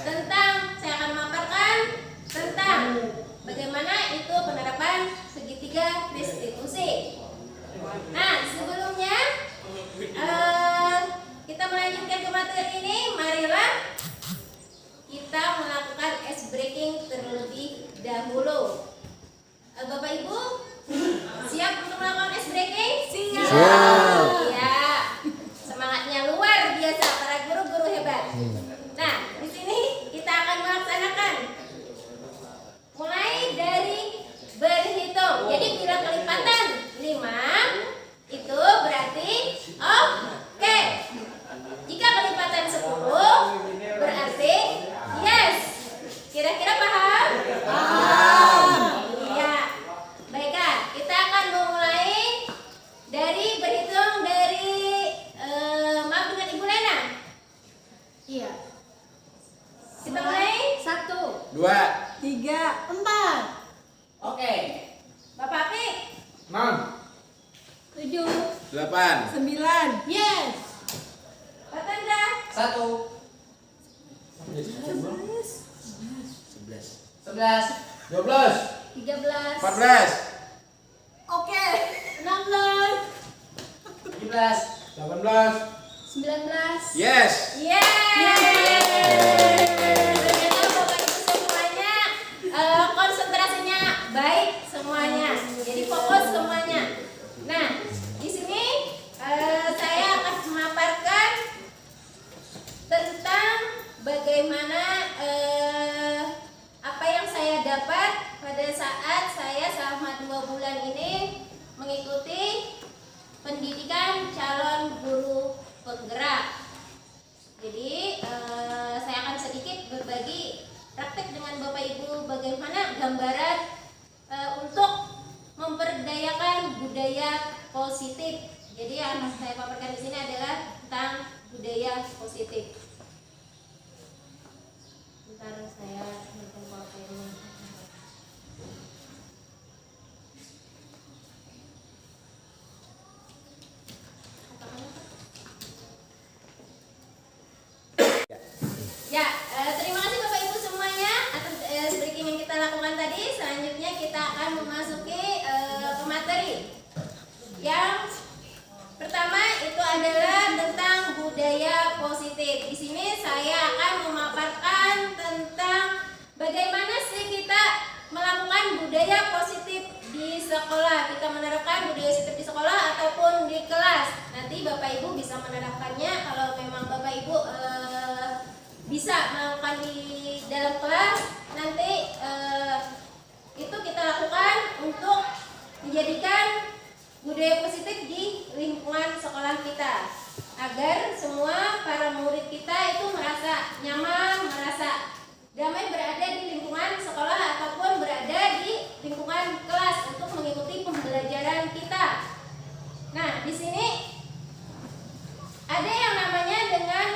tentang saya akan memaparkan tentang bagaimana itu penerapan segitiga restitusi. Nah, sebelumnya kita melanjutkan ke materi ini, marilah kita melakukan ice breaking terlebih dahulu. Bapak Ibu siap untuk melakukan ice breaking? Siap. Ya, semangatnya luar biasa para guru-guru hebat. Nah, di sini kita akan melaksanakan mulai dari berhitung. Jadi bila kelipatan 5 itu berarti oke. Jika kelipatan 10 berarti yes. Kira-kira paham? Paham. Iya. Baiklah, kita akan memulai dari berhitung dari maaf dengan Ibu Lena. Iya. Kita mulai 1, 2, 3, 4. oke. Bapak Apik. 6, 7, 8, 9, Yes. Pak Tandra. 1, 11, 12, 13. 14, oke, 16. 17, 18, 19. yes. Ternyata Bapak Ibu semuanya konsentrasinya baik semuanya. Jadi fokus semuanya. Nah, di sini saya akan memaparkan tentang bagaimana apa yang saya dapat pada saat saya selama 2 bulan ini mengikuti pendidikan calon guru penggerak. Jadi saya akan sedikit berbagi praktek dengan Bapak Ibu bagaimana gambaran untuk memperdayakan budaya positif. Jadi yang saya paparkan di sini adalah tentang budaya positif. Bentar saya bikin PowerPoint-nya. Ya, terima kasih Bapak Ibu semuanya atas breaking yang kita lakukan tadi. Selanjutnya kita akan memasuki materi. Yang pertama itu adalah tentang budaya positif. Di sini saya akan memaparkan tentang bagaimana sih kita melakukan budaya positif di sekolah. Kita menerapkan budaya positif di sekolah ataupun di kelas. Nanti Bapak Ibu bisa menerapkannya kalau memang Bapak Ibu bisa melakukan di dalam kelas. Nanti itu kita lakukan untuk menjadikan budaya positif di lingkungan sekolah kita, agar semua para murid kita itu merasa nyaman, merasa damai berada di lingkungan sekolah ataupun berada di lingkungan kelas untuk mengikuti pembelajaran kita. Nah, di sini ada yang namanya dengan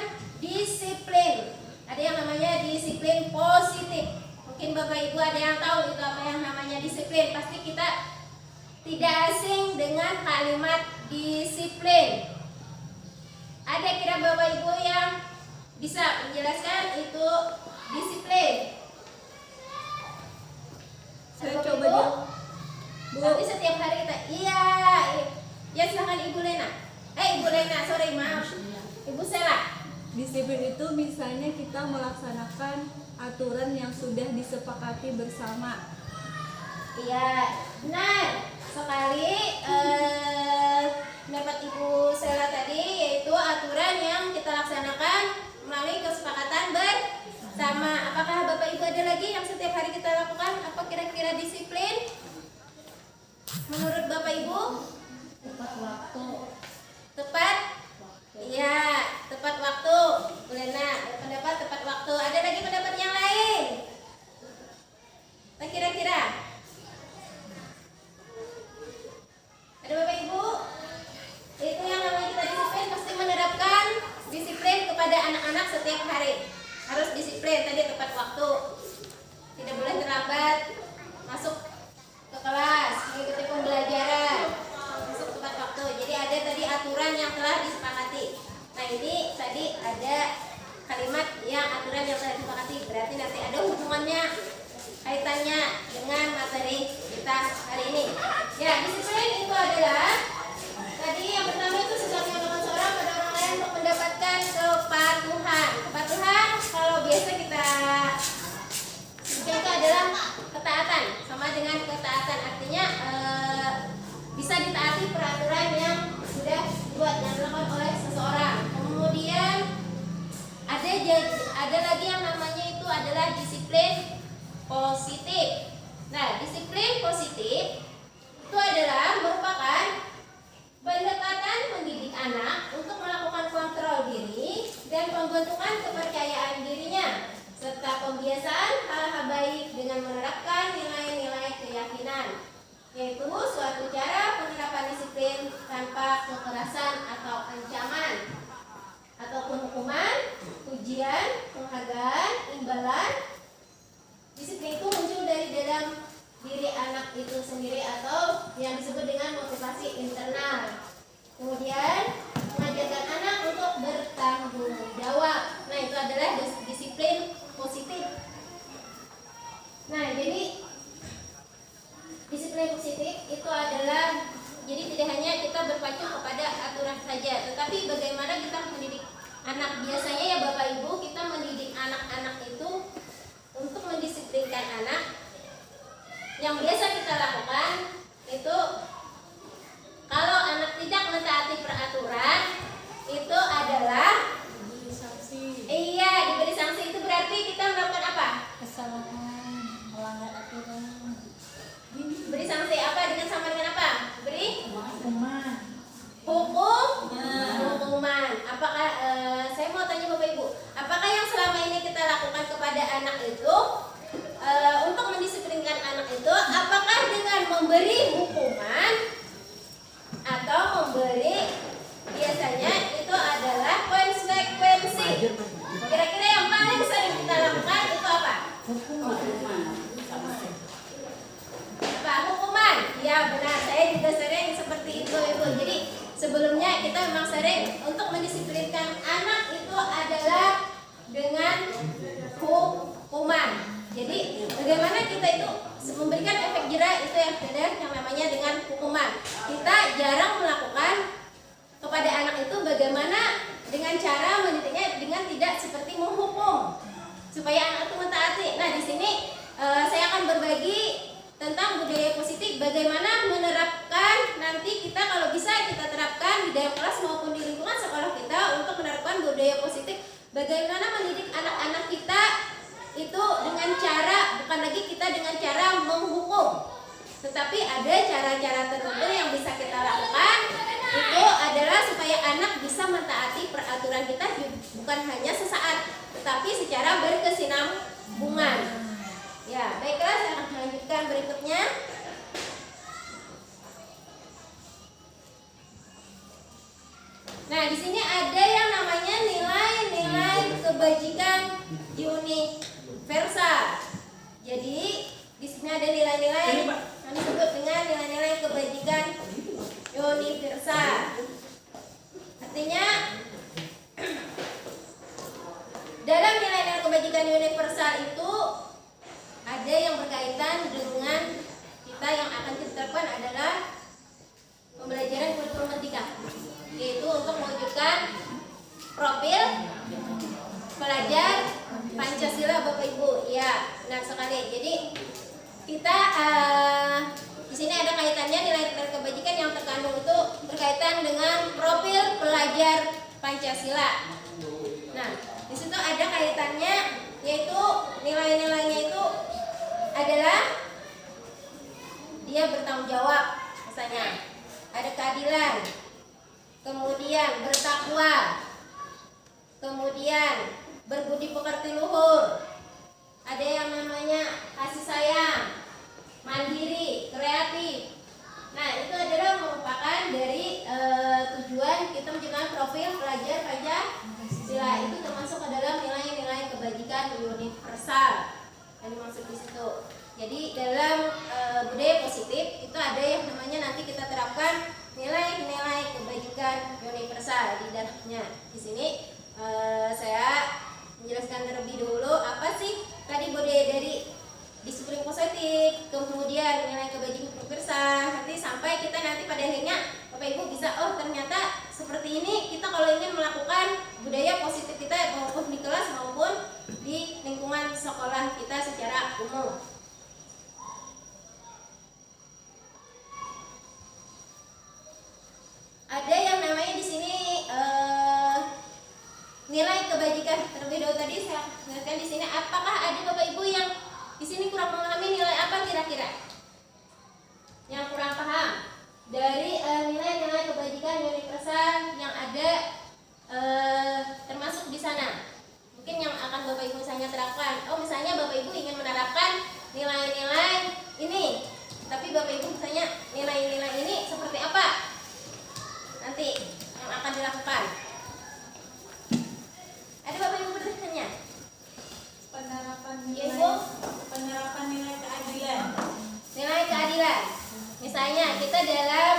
disiplin. Ada yang namanya disiplin positif. Mungkin Bapak Ibu ada yang tahu itu apa yang namanya disiplin. Pasti kita tidak asing dengan kalimat disiplin. Ada kira Bapak Ibu yang bisa menjelaskan itu disiplin? saya Bapak coba Ibu? dulu. Bu, Tapi setiap hari kita ya silakan Ibu Lena. Ibu Lena, sorry maaf. Ibu Sela. disiplin itu misalnya kita melaksanakan aturan yang sudah disepakati bersama. Iya, benar sekali. Pendapat Ibu Sela tadi yaitu aturan yang kita laksanakan melalui kesepakatan bersama. Apakah Bapak Ibu ada lagi yang setiap hari kita lakukan? Apa kira-kira disiplin menurut Bapak Ibu? Tepat waktu. Tepat? Iya, tepat waktu. Bu Lena, pendapat tepat waktu. Ada lagi pendapat yang lain? Apa kira-kira? Ada Bapak Ibu? Itu yang namanya kita disiplin, pasti menerapkan disiplin kepada anak-anak setiap hari. Harus disiplin, tadi tepat waktu. Tidak boleh terlambat masuk ke kelas, mengikuti pembelajaran. Masuk tepat waktu. Jadi ada tadi aturan yang telah disepakati. Nah, ini tadi ada kalimat yang aturan yang telah dengan ketaatan, artinya bisa ditaati peraturan yang sudah dibuat yang dilakukan oleh seseorang. Kemudian ada lagi yang namanya itu adalah disiplin positif. Nah, disiplin positif itu adalah merupakan pendekatan mendidik anak untuk melakukan kontrol diri dan pembentukan kepercayaan dirinya, serta pembiasaan hal-hal baik dengan menerapkan nilai-nilai keyakinan, yaitu suatu cara penerapan disiplin tanpa kekerasan atau ancaman ataupun hukuman, ujian, penghargaan, imbalan. Disiplin itu muncul dari dalam diri anak itu sendiri atau yang disebut dengan motivasi internal. Kemudian mengajarkan anak untuk bertanggung jawab. Nah, itu adalah disiplin positif. Nah, jadi disiplin positif itu adalah, jadi tidak hanya kita berpacu kepada aturan saja, tetapi bagaimana kita mendidik anak. Biasanya ya Bapak Ibu, kita mendidik anak-anak itu untuk mendisiplinkan anak. Yang biasa kita lakukan itu, kalau anak tidak mentaati peraturan, itu adalah Diberi sanksi. iya, diberi sanksi. Itu berarti kita melakukan apa? Kesalahan, melanggar aturan. Beri sanksi apa? Dengan sama dengan apa? Beri Hukuman. hukuman. Apakah saya mau tanya Bapak Ibu, apakah yang selama ini kita lakukan kepada anak itu untuk mendisiplinkan anak itu, apakah dengan memberi hukuman atau memberi, biasanya itu adalah konsekuensi? Kira-kira yang paling sering kita lakukan itu apa? Apa? Hukuman. Ya benar, saya juga sering seperti itu Ibu. Jadi sebelumnya kita memang sering untuk mendisiplinkan anak itu adalah dengan hukuman. Jadi bagaimana kita itu memberikan efek jerah, itu yang benar, yang namanya dengan hukuman. Kita jarang melakukan kepada anak itu bagaimana dengan cara mendidiknya dengan tidak seperti menghukum, supaya anak itu mentaati. Nah, di sini saya akan berbagi tentang budaya positif, bagaimana menerapkan nanti kita, kalau bisa kita terapkan di dalam kelas maupun di lingkungan sekolah kita untuk menerapkan budaya positif. Bagaimana mendidik anak-anak kita itu dengan cara, bukan lagi kita dengan cara menghukum, tetapi ada cara-cara tertentu yang bisa kita lakukan. Itu adalah supaya anak bisa mentaati peraturan kita, bukan hanya sesaat, tetapi secara berkesinambungan. Ya, baiklah, saya akan melanjutkan berikutnya. Nah, di sini ada yang namanya nilai-nilai kebajikan universal. Jadi, di sini ada nilai-nilai yang disebut dengan nilai-nilai kebajikan universal. Artinya, dalam nilai-nilai kebajikan universal itu ada yang berkaitan dengan kita yang akan kita terapkan adalah pembelajaran kurikulum merdeka, yaitu untuk mewujudkan profil pelajar Pancasila, Bapak Ibu. Ya, benar sekali. Jadi kita di sini ada kaitannya nilai-nilai kebajikan yang terkandung itu berkaitan dengan profil pelajar Pancasila. Nah, di situ ada kaitannya, yaitu nilai-nilainya itu adalah dia bertanggung jawab, misalnya ada keadilan, kemudian bertakwa, kemudian berbudi pekerti luhur, ada yang namanya kasih sayang, mandiri, kreatif. Nah, itu adalah merupakan dari tujuan kita menciptakan profil pelajar Pancasila. Itu termasuk ke dalam nilai-nilai kebajikan universal yang dimaksud di situ. Jadi dalam budaya positif itu ada yang namanya nanti kita terapkan nilai-nilai kebajikan universal di dalamnya. Di sini saya menjelaskan terlebih dahulu apa sih tadi budaya dari disiplin positif, kemudian nilai kebajikan universal, nanti sampai kita nanti pada akhirnya Bapak Ibu bisa, oh ternyata seperti ini kita kalau ingin melakukan budaya positif kita maupun di kelas maupun di lingkungan sekolah kita secara umum. kebajikan terlebih dahulu tadi saya lihatkan di sini. Apakah ada Bapak Ibu yang di sini kurang memahami nilai apa kira-kira? Yang kurang paham dari nilai-nilai kebajikan universal yang ada termasuk di sana. Mungkin yang akan Bapak Ibu misalnya terapkan. Oh, misalnya Bapak Ibu ingin menerapkan nilai-nilai ini, tapi Bapak Ibu misalnya nilai-nilai ini seperti apa nanti yang akan dilakukan? Ada Bapak Ibu bertanya? Penerapan Ya, Ibu? penerapan nilai keadilan. Nilai keadilan. Misalnya kita dalam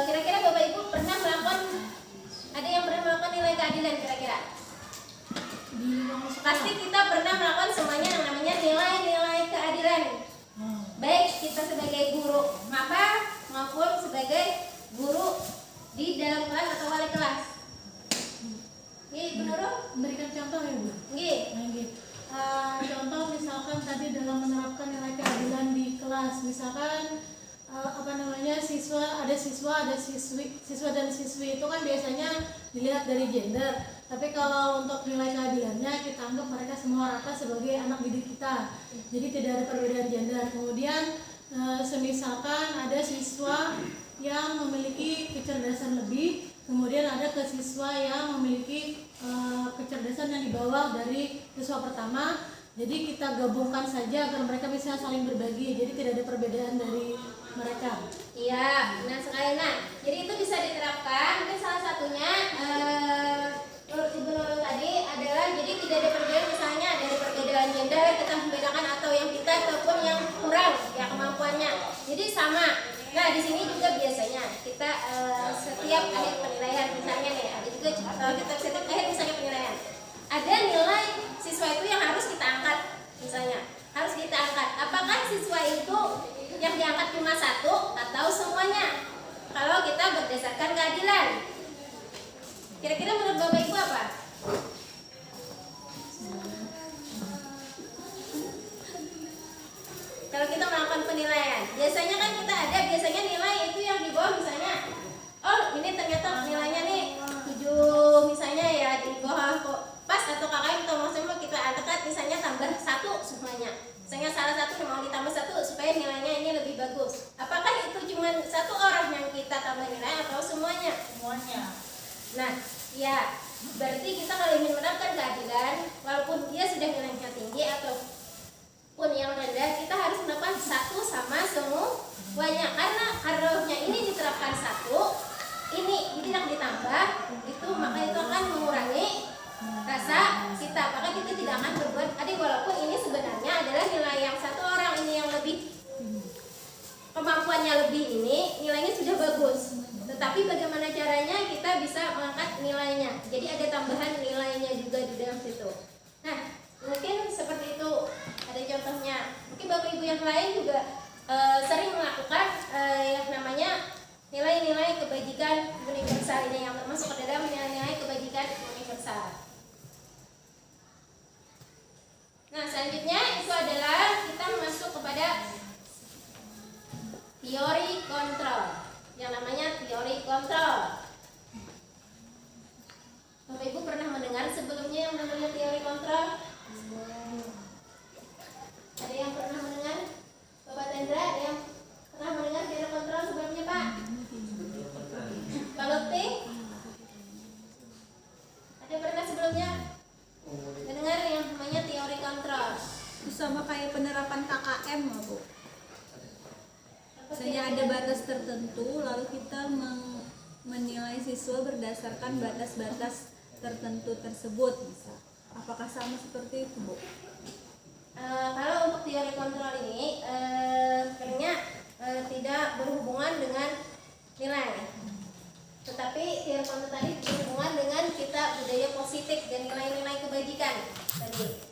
kira-kira Bapak Ibu pernah melakukan, ada yang pernah melakukan nilai keadilan kira-kira? Pasti kita pernah melakukan semuanya yang namanya nilai-nilai keadilan. Baik kita sebagai guru maba maupun sebagai guru di dalam kelas atau wali kelas. Nggih, Ibu Nurul? Memberikan contoh ya Bu? Nggih. Nah, gitu. Contoh misalkan tadi dalam menerapkan nilai keadilan di kelas, misalkan siswa dan siswi itu kan biasanya dilihat dari gender, tapi kalau untuk nilai keadilannya kita anggap mereka semua rata sebagai anak didik kita, jadi tidak ada perbedaan gender. Kemudian semisalkan ada siswa yang memiliki kecerdasan lebih, kemudian ada ke siswa yang memiliki kecerdasan yang di bawah dari siswa pertama, jadi kita gabungkan saja agar mereka bisa saling berbagi, jadi tidak ada perbedaan dari mereka. Iya, benar sekali. Nah, jadi itu bisa diterapkan. Mungkin salah satunya menurut Ibu Nurul tadi adalah jadi tidak ada perbedaan, misalnya dari perbedaan gender kita membedakan atau yang pintar ataupun yang kurang ya kemampuannya. Jadi sama. Nah, di sini juga biasanya kita setiap akhir penilaian misalnya nih, ada juga kita setiap akhir misalnya penilaian. Ada nilai siswa itu yang harus kita angkat, misalnya harus kita angkat. Apakah siswa itu yang diangkat cuma satu atau semuanya? Kalau kita berdasarkan keadilan, kira-kira menurut Bapak Ibu apa? Kalau kita melakukan penilaian, biasanya kan kita ada biasanya nilai itu yang di bawah, misalnya, oh ini ternyata nilainya nih 7 misalnya ya, di bawah kok pas atau KKM atau maksimal kita angkat misalnya tambah 1 semuanya. Misalnya salah satu mau ditambah 1 supaya nilainya ini lebih bagus. Apakah itu cuma 1 orang yang kita tambah nilai atau semuanya? Semuanya. Nah, ya berarti kita kalau ingin menerapkan keadilan, walaupun dia sudah nilainya tinggi ataupun yang rendah, kita harus menerapkan 1 sama semuanya. Karena kalau ini diterapkan 1, ini tidak ditambah, itu maka itu akan mengurangi rasa kita, maka kita tidak akan berbuat adil. Walaupun ini sebenarnya adalah nilai yang 1 orang ini yang lebih kemampuannya lebih, ini nilainya sudah bagus, tetapi bagaimana caranya kita bisa mengangkat nilainya, jadi ada tambahan nilainya juga di dalam situ. Nah, mungkin seperti itu ada contohnya. Mungkin Bapak Ibu yang lain juga sering melakukan yang namanya nilai-nilai kebajikan universal ini, yang termasuk ke dalam nilai-nilai kebajikan universal. Nah, selanjutnya itu adalah kita masuk kepada teori kontrol, yang namanya teori kontrol. Bapak Ibu pernah mendengar sebelumnya yang namanya teori kontrol? Ada yang pernah mendengar? Bapak Tendra, ada yang pernah mendengar teori kontrol sebelumnya, Pak? Pak Lutfi? Ada pernah sebelumnya mendengar yang namanya teori kontrol? Itu sama kayak penerapan KKM loh Bu. Misalnya ada batas tertentu, lalu kita menilai siswa berdasarkan batas-batas tertentu tersebut, bisa. Apakah sama seperti itu, Bu? Kalau untuk teori kontrol ini sebenarnya tidak berhubungan dengan nilai, tetapi teori kontrol tadi berhubungan dengan kita budaya positif dan nilai-nilai kebajikan tadi.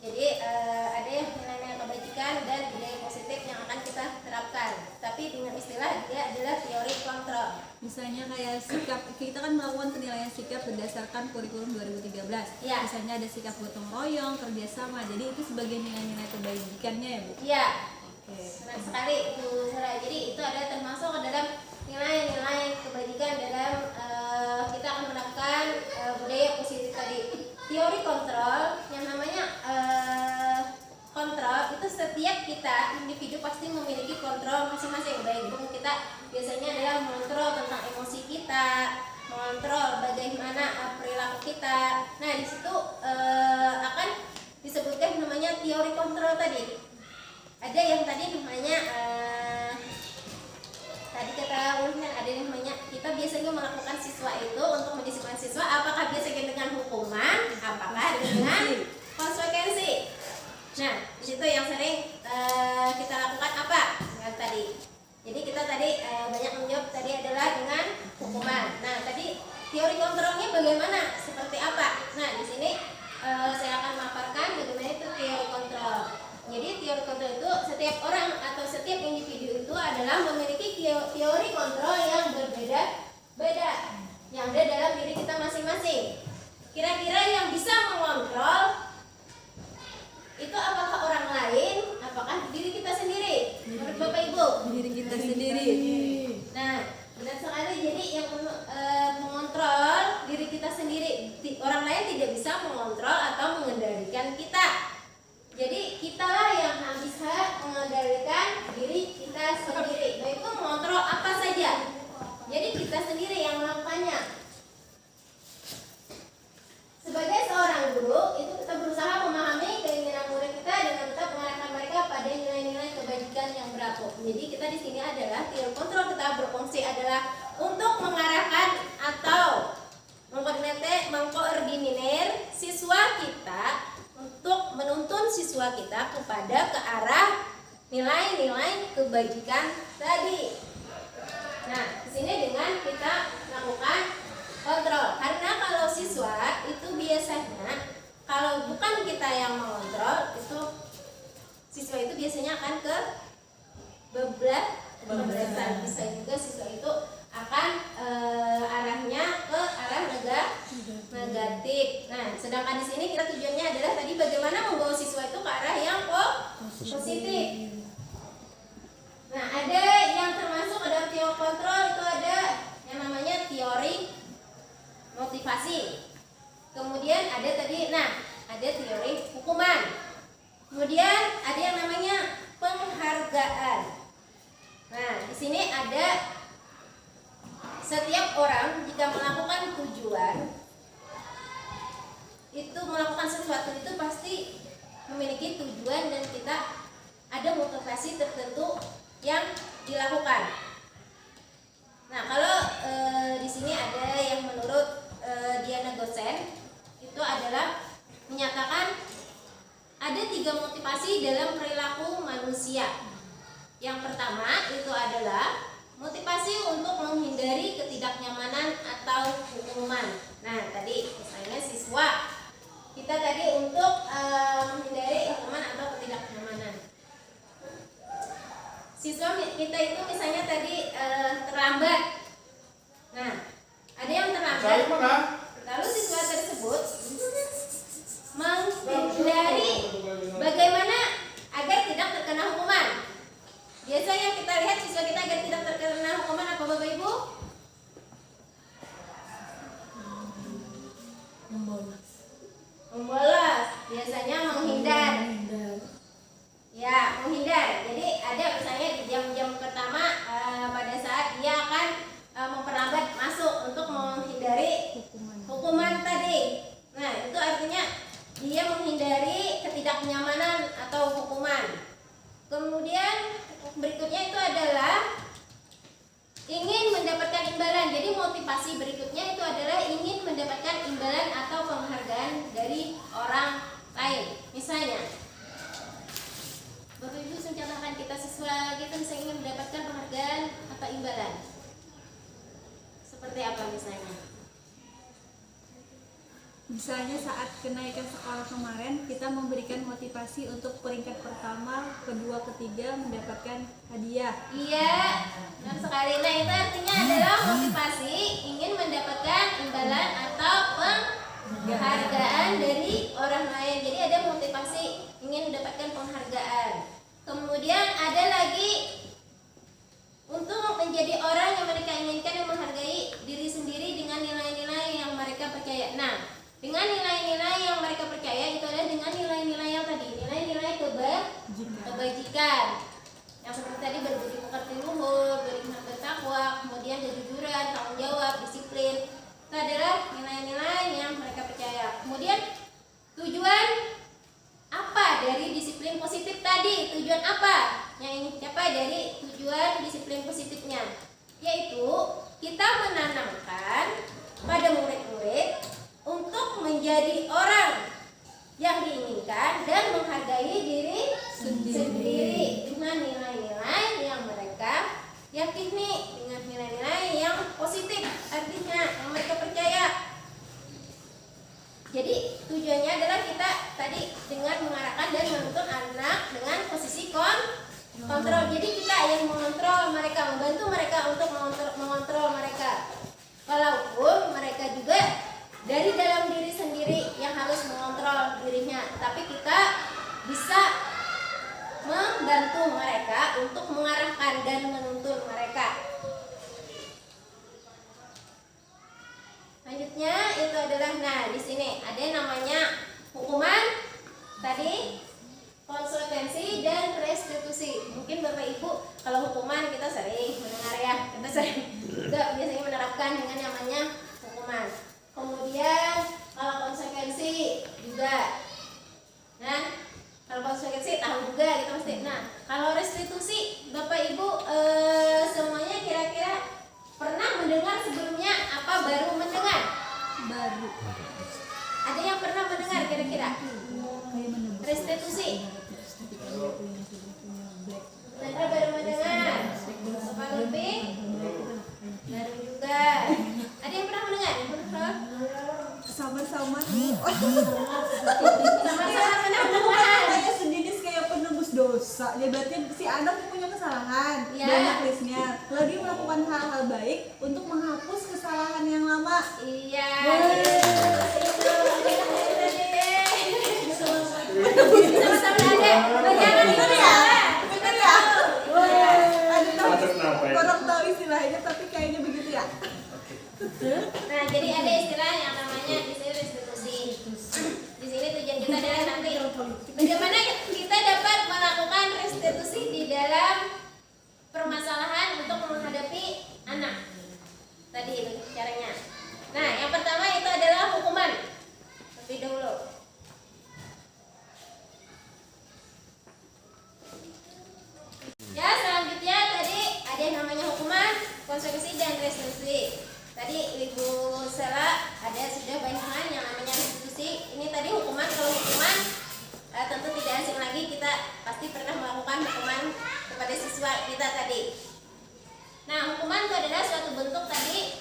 Jadi ada yang nilai-nilai kebajikan dan budaya positif yang akan kita terapkan, tapi dengan istilah dia adalah teori kontrol. Misalnya kayak sikap, kita kan melakukan penilaian sikap berdasarkan kurikulum 2013. Ya. Misalnya ada sikap gotong royong, kerjasama, jadi itu sebagai nilai-nilai kebajikannya ya Bu? Iya. Oke. Senang sekali itu Sarah. Jadi itu ada termasuk ke dalam nilai-nilai kebajikan dalam kita akan menerapkan budaya positif tadi. teori kontrol yang namanya kontrol itu setiap kita individu pasti memiliki kontrol masing-masing. Baik itu kita biasanya adalah mengontrol tentang emosi kita, mengontrol bagaimana perilaku kita. Nah di situ akan disebutkan namanya teori kontrol tadi. Ada yang tadi namanya tadi kata Ulfian, ada yang namanya kita biasanya melakukan siswa itu untuk mendisiplinkan siswa, apakah biasanya dengan hukuman, apakah dengan konsekuensi. Nah, di situ yang sering kita lakukan apa? Dengan tadi. Jadi kita tadi banyak menjawab tadi adalah dengan hukuman. Nah, tadi teori kontrolnya bagaimana? Seperti apa? Nah, di sini saya akan memaparkan bagaimana itu teori kontrol. Jadi teori kontrol itu setiap orang atau setiap individu itu adalah memiliki teori kontrol yang berbeda-beda yang ada dalam diri kita masing-masing. Kira-kira yang bisa mengontrol itu apakah orang lain, apakah diri kita sendiri? Menurut Bapak Ibu? Diri kita sendiri. Nah, benar sekali. Jadi yang mengontrol diri kita sendiri. Orang lain tidak bisa mengontrol atau mengendalikan kita. Jadi kitalah yang bisa mengendalikan diri kita sendiri. Baik itu mengontrol apa saja. Jadi kita sendiri yang melakukannya. Sebagai seorang guru, itu kita berusaha memahami keinginan murid kita dengan tetap mengarahkan mereka pada nilai-nilai kebajikan yang berlaku. Jadi kita di sini adalah teori kontrol kita berfungsi adalah untuk mengarahkan atau mengkoordinir siswa kita untuk menuntun siswa kita kepada ke arah nilai-nilai kebajikan tadi. Nah, di sini dengan kita lakukan kontrol. Karena kalau siswa itu biasanya kalau bukan kita yang mengontrol, itu siswa itu biasanya akan ke bablasan. Bisa juga siswa itu akan arahnya ke arah negatif. Nah, sedangkan di sini kita tujuannya adalah tadi bagaimana membawa siswa itu ke arah yang positif. Nah, ada yang termasuk dalam teori kontrol itu ada yang namanya teori motivasi. Kemudian ada tadi, ada teori hukuman. Kemudian ada yang namanya penghargaan. Nah, di sini ada setiap orang jika melakukan tujuan itu melakukan sesuatu itu pasti memiliki tujuan dan kita ada motivasi tertentu yang dilakukan. Nah, kalau di sini ada yang menurut Diana Gosen itu adalah menyatakan ada 3 motivasi dalam perilaku manusia. Yang pertama itu adalah motivasi untuk menghindari ketidaknyamanan atau hukuman. Nah, tadi misalnya siswa kita tadi untuk menghindari hukuman atau ketidaknyamanan. Siswa kita itu misalnya tadi terlambat. Nah, ada yang terlambat. Lalu siswa tersebut menghindari bagaimana agar tidak terkena hukuman. Biasanya kita lihat siswa kita agar tidak terkena hukuman apa Bapak Ibu? Membolos. Biasanya menghindar. Ya, menghindar. Jadi ada misalnya di jam-jam pertama pada saat dia akan memperlambat masuk untuk menghindari hukuman tadi. Nah, itu artinya dia menghindari ketidaknyamanan atau hukuman. Kemudian berikutnya itu adalah ingin mendapatkan imbalan. Jadi motivasi berikutnya itu adalah ingin mendapatkan imbalan atau penghargaan dari orang lain. Misalnya Bapak Ibu mencontohkan kita siswa gitu bisa ingin mendapatkan penghargaan atau imbalan. Seperti apa misalnya? Misalnya saat kenaikan sekolah kemarin kita memberikan motivasi untuk peringkat pertama, kedua, ketiga mendapatkan hadiah. Iya, benar sekali. Nah, itu artinya adalah motivasi ingin mendapatkan imbalan atau penghargaan dari orang lain. Jadi ada motivasi ingin mendapatkan penghargaan. Kemudian ada lagi untuk menjadi orang yang mereka inginkan yang menghargai diri sendiri dengan nilai-nilai yang mereka percaya. Nah, Dengan nilai-nilai yang mereka percaya itu adalah dengan nilai-nilai yang tadi, nilai-nilai kebajikan. Yang seperti tadi berbudi pekerti luhur, beriman bertakwa, kemudian kejujuran, tanggung jawab, disiplin. Itu adalah nilai-nilai yang mereka percaya. Kemudian tujuan apa dari disiplin positif tadi? Tujuan apa yang ingin dicapai dari tujuan disiplin positifnya? Yaitu kita menanamkan pada murid-murid untuk menjadi orang yang diinginkan dan menghargai diri sendiri dengan nilai-nilai yang mereka yakini, dengan nilai-nilai yang positif, artinya yang mereka percaya. Jadi tujuannya adalah kita tadi dengan mengarahkan dan menuntun anak dengan posisi kontrol. Jadi kita yang mengontrol mereka, membantu mereka untuk mengontrol mereka. Walaupun mereka juga dari dalam diri sendiri yang harus mengontrol dirinya, tapi kita bisa membantu mereka untuk mengarahkan dan menuntun mereka. Selanjutnya itu adalah, nah di sini ada yang namanya hukuman, tadi konsekuensi dan restitusi. Mungkin Bapak Ibu kalau hukuman kita sering mendengar ya, kita sering juga biasanya menerapkan dengan namanya hukuman. Kemudian kalau konsekuensi juga, nah kalau konsekuensi tahu juga kita mesti. Nah kalau restitusi Bapak Ibu semuanya kira-kira pernah mendengar sebelumnya apa baru mendengar? Baru. Ada yang pernah mendengar kira-kira? Restitusi. Sandra baru mendengar. Bapak lebih baru juga. Ada yang pernah mendengar? Sama-sama Sama-sama pernah mendengar. kayak sejenis kayak penebus dosa. Ya berarti si anak punya kesalahan, Ya. banyak listnya. Lalu dia melakukan hal-hal baik untuk menghapus kesalahan yang lama. Iya. Sama-sama ada. Jangan Bener ya? Bener ya? Aduh, Masuk kenapa ya? kurang tahu istilahnya tapi kayaknya begitu ya. Nah, jadi ada istilah yang namanya di sini restitusi. Di sini tujuan kita adalah nanti bagaimana kita dapat melakukan restitusi di dalam permasalahan untuk menghadapi anak. Tadi itu caranya. Nah, yang pertama itu adalah hukuman. Lebih dahulu. Ya, selanjutnya tadi ada yang namanya hukuman, konsekuensi dan restitusi. Tadi Ibu Sela ada sudah bayangan yang namanya restitusi. Ini tadi hukuman. Kalau hukuman tentu tidak asing lagi, kita pasti pernah melakukan hukuman kepada siswa kita tadi. Nah, hukuman itu adalah suatu bentuk tadi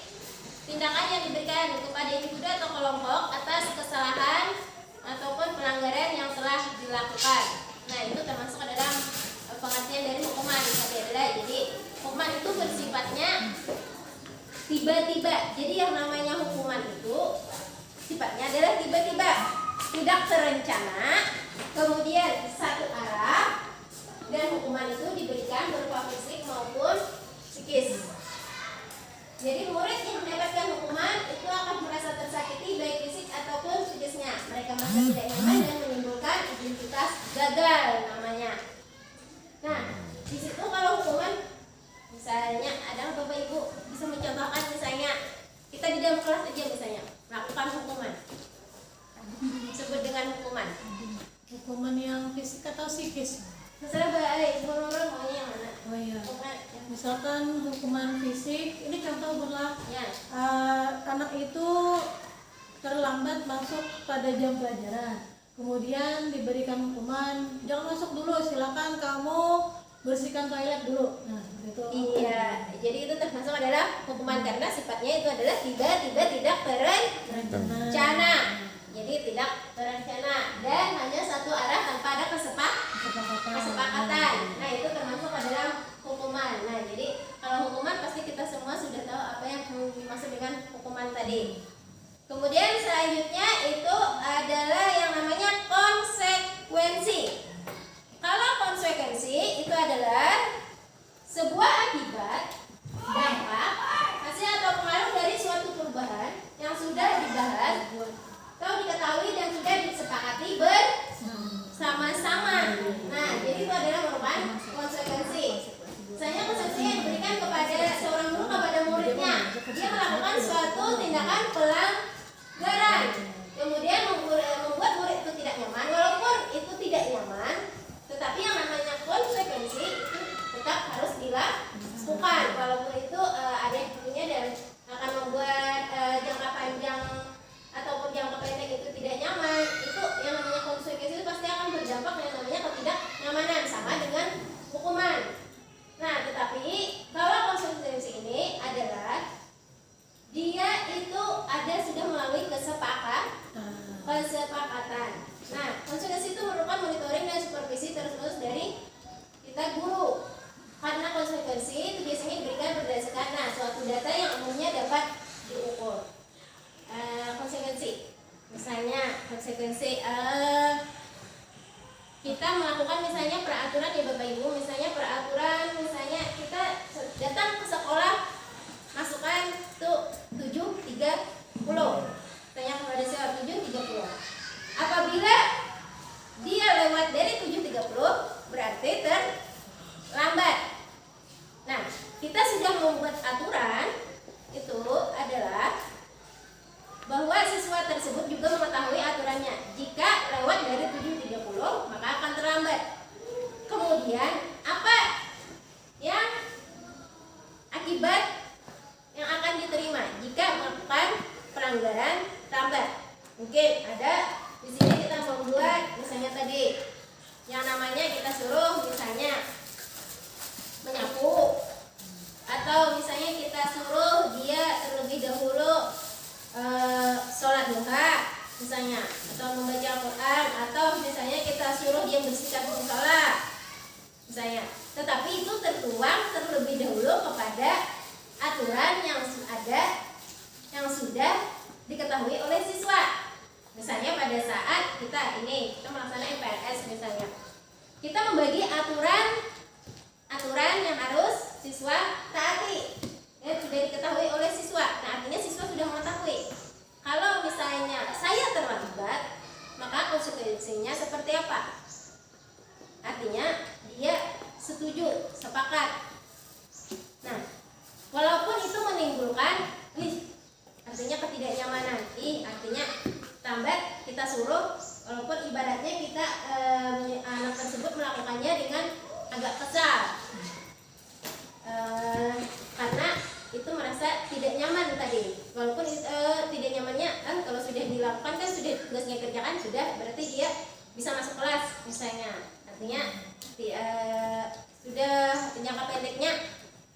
tindakan yang diberikan kepada individu atau kelompok atas kesalahan ataupun pelanggaran yang telah dilakukan. Nah, itu termasuk dalam pengertian dari hukuman tadi adalah, jadi hukuman itu bersifatnya tiba-tiba. Jadi yang namanya hukuman itu sifatnya adalah tiba-tiba, tidak terencana, kemudian satu arah, dan hukuman itu diberikan berupa fisik maupun psikis. Jadi murid yang mendapatkan hukuman itu akan merasa tersakiti baik fisik ataupun psikisnya. Mereka merasa tidak nyaman dan menimbulkan identitas gagal namanya. Nah, di situ kalau hukuman, misalnya ada Bapak Ibu bisa mencontohkan, misalnya kita di dalam kelas aja misalnya melakukan hukuman, disebut dengan hukuman. Hukuman yang fisik atau psikis? Terserah Ibu Nurul maunya yang mana? Oh iya. Hukuman yang Misalkan hukuman fisik, ini contoh berlaku. ya. Anak itu terlambat masuk pada jam pelajaran, kemudian diberikan hukuman, jangan masuk dulu, silakan kamu bersihkan toilet dulu. Nah, seperti itu. Iya, jadi itu termasuk adalah hukuman karena sifatnya itu adalah tiba-tiba tidak terencana. Jadi tidak terencana dan hanya satu arah tanpa ada kesepakatan. Nah, itu termasuk adalah hukuman. Nah, jadi kalau hukuman pasti kita semua sudah tahu apa yang dimaksud dengan hukuman tadi. Kemudian selanjutnya itu adalah yang namanya konsekuensi. Kalau konsekuensi itu adalah sebuah akibat, dampak, hasil atau pengaruh dari suatu perubahan yang sudah dibahas atau kesepakatan. Nah, konsekuensi itu merupakan monitoring dan supervisi terus-menerus dari kita guru. Karena konsekuensi itu biasanya diberikan berdasarkan suatu data yang umumnya dapat diukur. Konsekuensi, misalnya konsekuensi kita melakukan misalnya peraturan ya Bapak Ibu, misalnya peraturan misalnya kita datang ke sekolah masukkan tuh 7.30, tanya kepada saya 7.30. Apabila dia lewat dari 7.30 berarti terlambat. Nah, kita sudah membuat aturan itu adalah bahwa siswa tersebut juga mengetahui aturannya. Jika lewat dari 7.30 maka akan terlambat. Kemudian apa yang akibat yang akan diterima jika melakukan pelanggaran terlambat? Mungkin ada di sini kita membuat misalnya tadi yang namanya kita suruh misalnya menyapu, atau misalnya kita suruh dia terlebih dahulu sholat duha misalnya, atau membaca Al-Quran, atau misalnya kita suruh dia bersihkan musola misalnya. Tetapi itu tertuang terlebih dahulu kepada aturan yang ada yang sudah diketahui oleh siswa. Misalnya pada saat kita melaksanakan MPLS misalnya, kita membagi aturan yang harus siswa taati, ya sudah diketahui oleh siswa. Nah, artinya siswa sudah mengetahui. Kalau misalnya saya terlambat, maka konsekuensinya seperti apa? Artinya dia setuju, sepakat. Nah, walaupun itu menimbulkan artinya ketidaknyamanan, artinya lambat kita suruh, walaupun ibaratnya kita anak tersebut melakukannya dengan agak kesal, karena itu merasa tidak nyaman tadi. Walaupun tidak nyamannya kan kalau sudah dilakukan kan sudah tugasnya kerjakan sudah, berarti dia bisa masuk kelas misalnya. Artinya sudah jangka pendeknya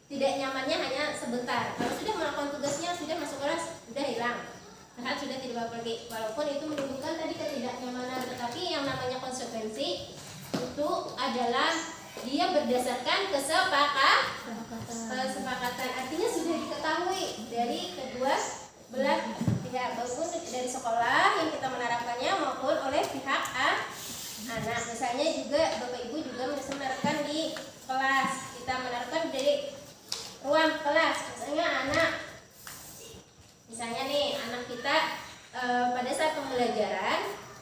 tidak nyamannya hanya sebentar. Kalau sudah melakukan tugasnya sudah masuk kelas sudah hilang. Nah, sudah tidak lagi. Walaupun itu menimbulkan tadi ketidaknyamanan, tetapi yang namanya konsekuensi itu adalah dia berdasarkan kesepakatan. Artinya sudah diketahui dari kedua belah pihak, maupun dari sekolah yang kita menerapkannya maupun oleh pihak anak. Misalnya juga Bapak Ibu juga menerapkan di kelas, kita menerapkan dari ruang kelas. Misalnya anak kita pada saat pembelajaran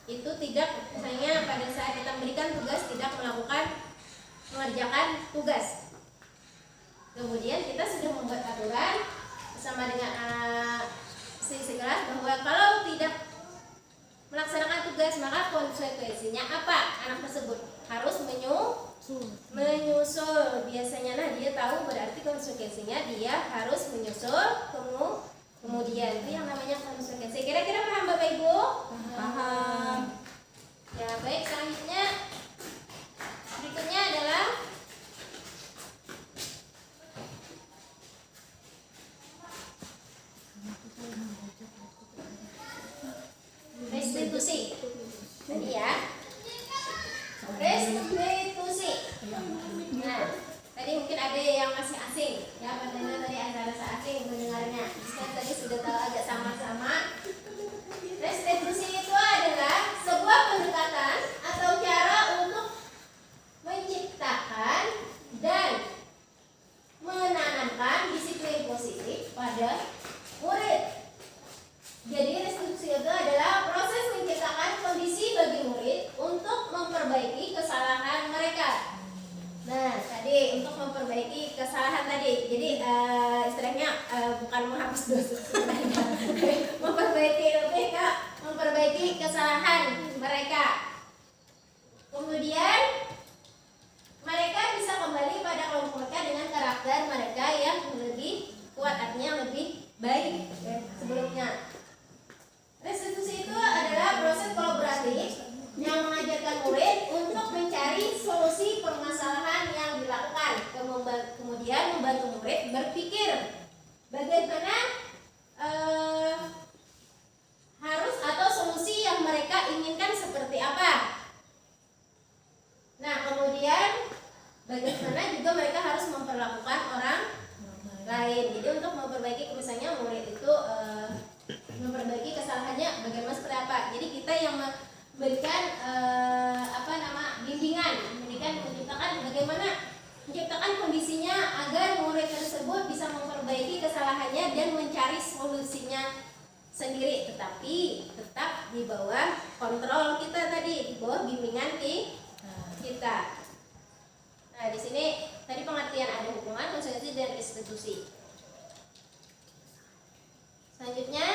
itu tidak, misalnya pada saat kita memberikan tugas tidak mengerjakan tugas. Kemudian kita sudah membuat aturan bersama dengan sisi kelas bahwa kalau tidak melaksanakan tugas maka konsekuensinya apa? Anak tersebut harus menyusul. Biasanya dia tahu berarti konsekuensinya dia harus menyusul kemudian itu yang namanya konsekuensi. Kira-kira paham Bapak Ibu? Paham. Ya baik, selanjutnya berikutnya adalah restitusi. Tadi ya, restitusi. Nah, tadi mungkin ada yang masih asing, ya padahal tadi ada rasa asing mendengarnya. Saya tadi sudah tahu agak sama-sama. Restitusi itu adalah sebuah pendekatan atau cara untuk menciptakan dan menanamkan disiplin positif pada murid. Jadi restitusi itu adalah proses menciptakan kondisi bagi murid untuk memperbaiki kesalahan mereka. Nah, tadi untuk memperbaiki kesalahan tadi, jadi istilahnya bukan menghapus dosa, memperbaiki kesalahan mereka. Kemudian mereka bisa kembali pada kelompok mereka dengan karakter mereka yang lebih kuat, artinya lebih baik sebelumnya. Restitusi itu adalah proses kolaboratif yang mengajarkan murid untuk mencari solusi permasalahan yang dilakukan, kemudian membantu murid berpikir bagaimana harus atau solusi yang mereka inginkan memetakan kondisinya agar murid tersebut bisa memperbaiki kesalahannya dan mencari solusinya sendiri, tetapi tetap di bawah kontrol kita tadi, di bawah bimbingan kita. Nah, di sini tadi pengertian ada hukuman, konsekuensi dan restitusi. Selanjutnya,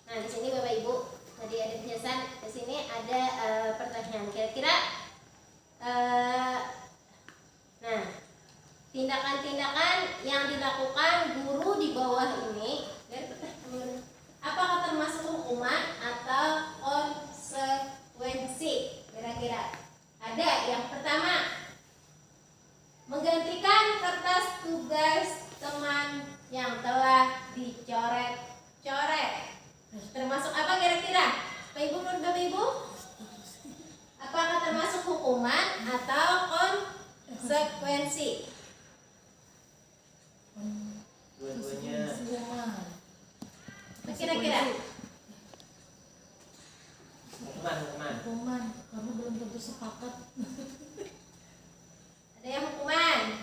nah di sini Bapak Ibu tadi ada penjelasan, di sini ada pertanyaan kira-kira. Nah, tindakan-tindakan yang dilakukan guru di bawah ini, apakah termasuk hukuman atau konsekuensi? Kira-kira ada. Yang pertama, menggantikan kertas tugas teman yang telah dicoret-coret. Termasuk apa kira-kira? Bapak Ibu, menurut Bapak Ibu, apakah termasuk hukuman atau konsekuensi? Dua-duanya. Kira-kira Hukuman, kamu belum tentu sepakat. ada yang hukuman.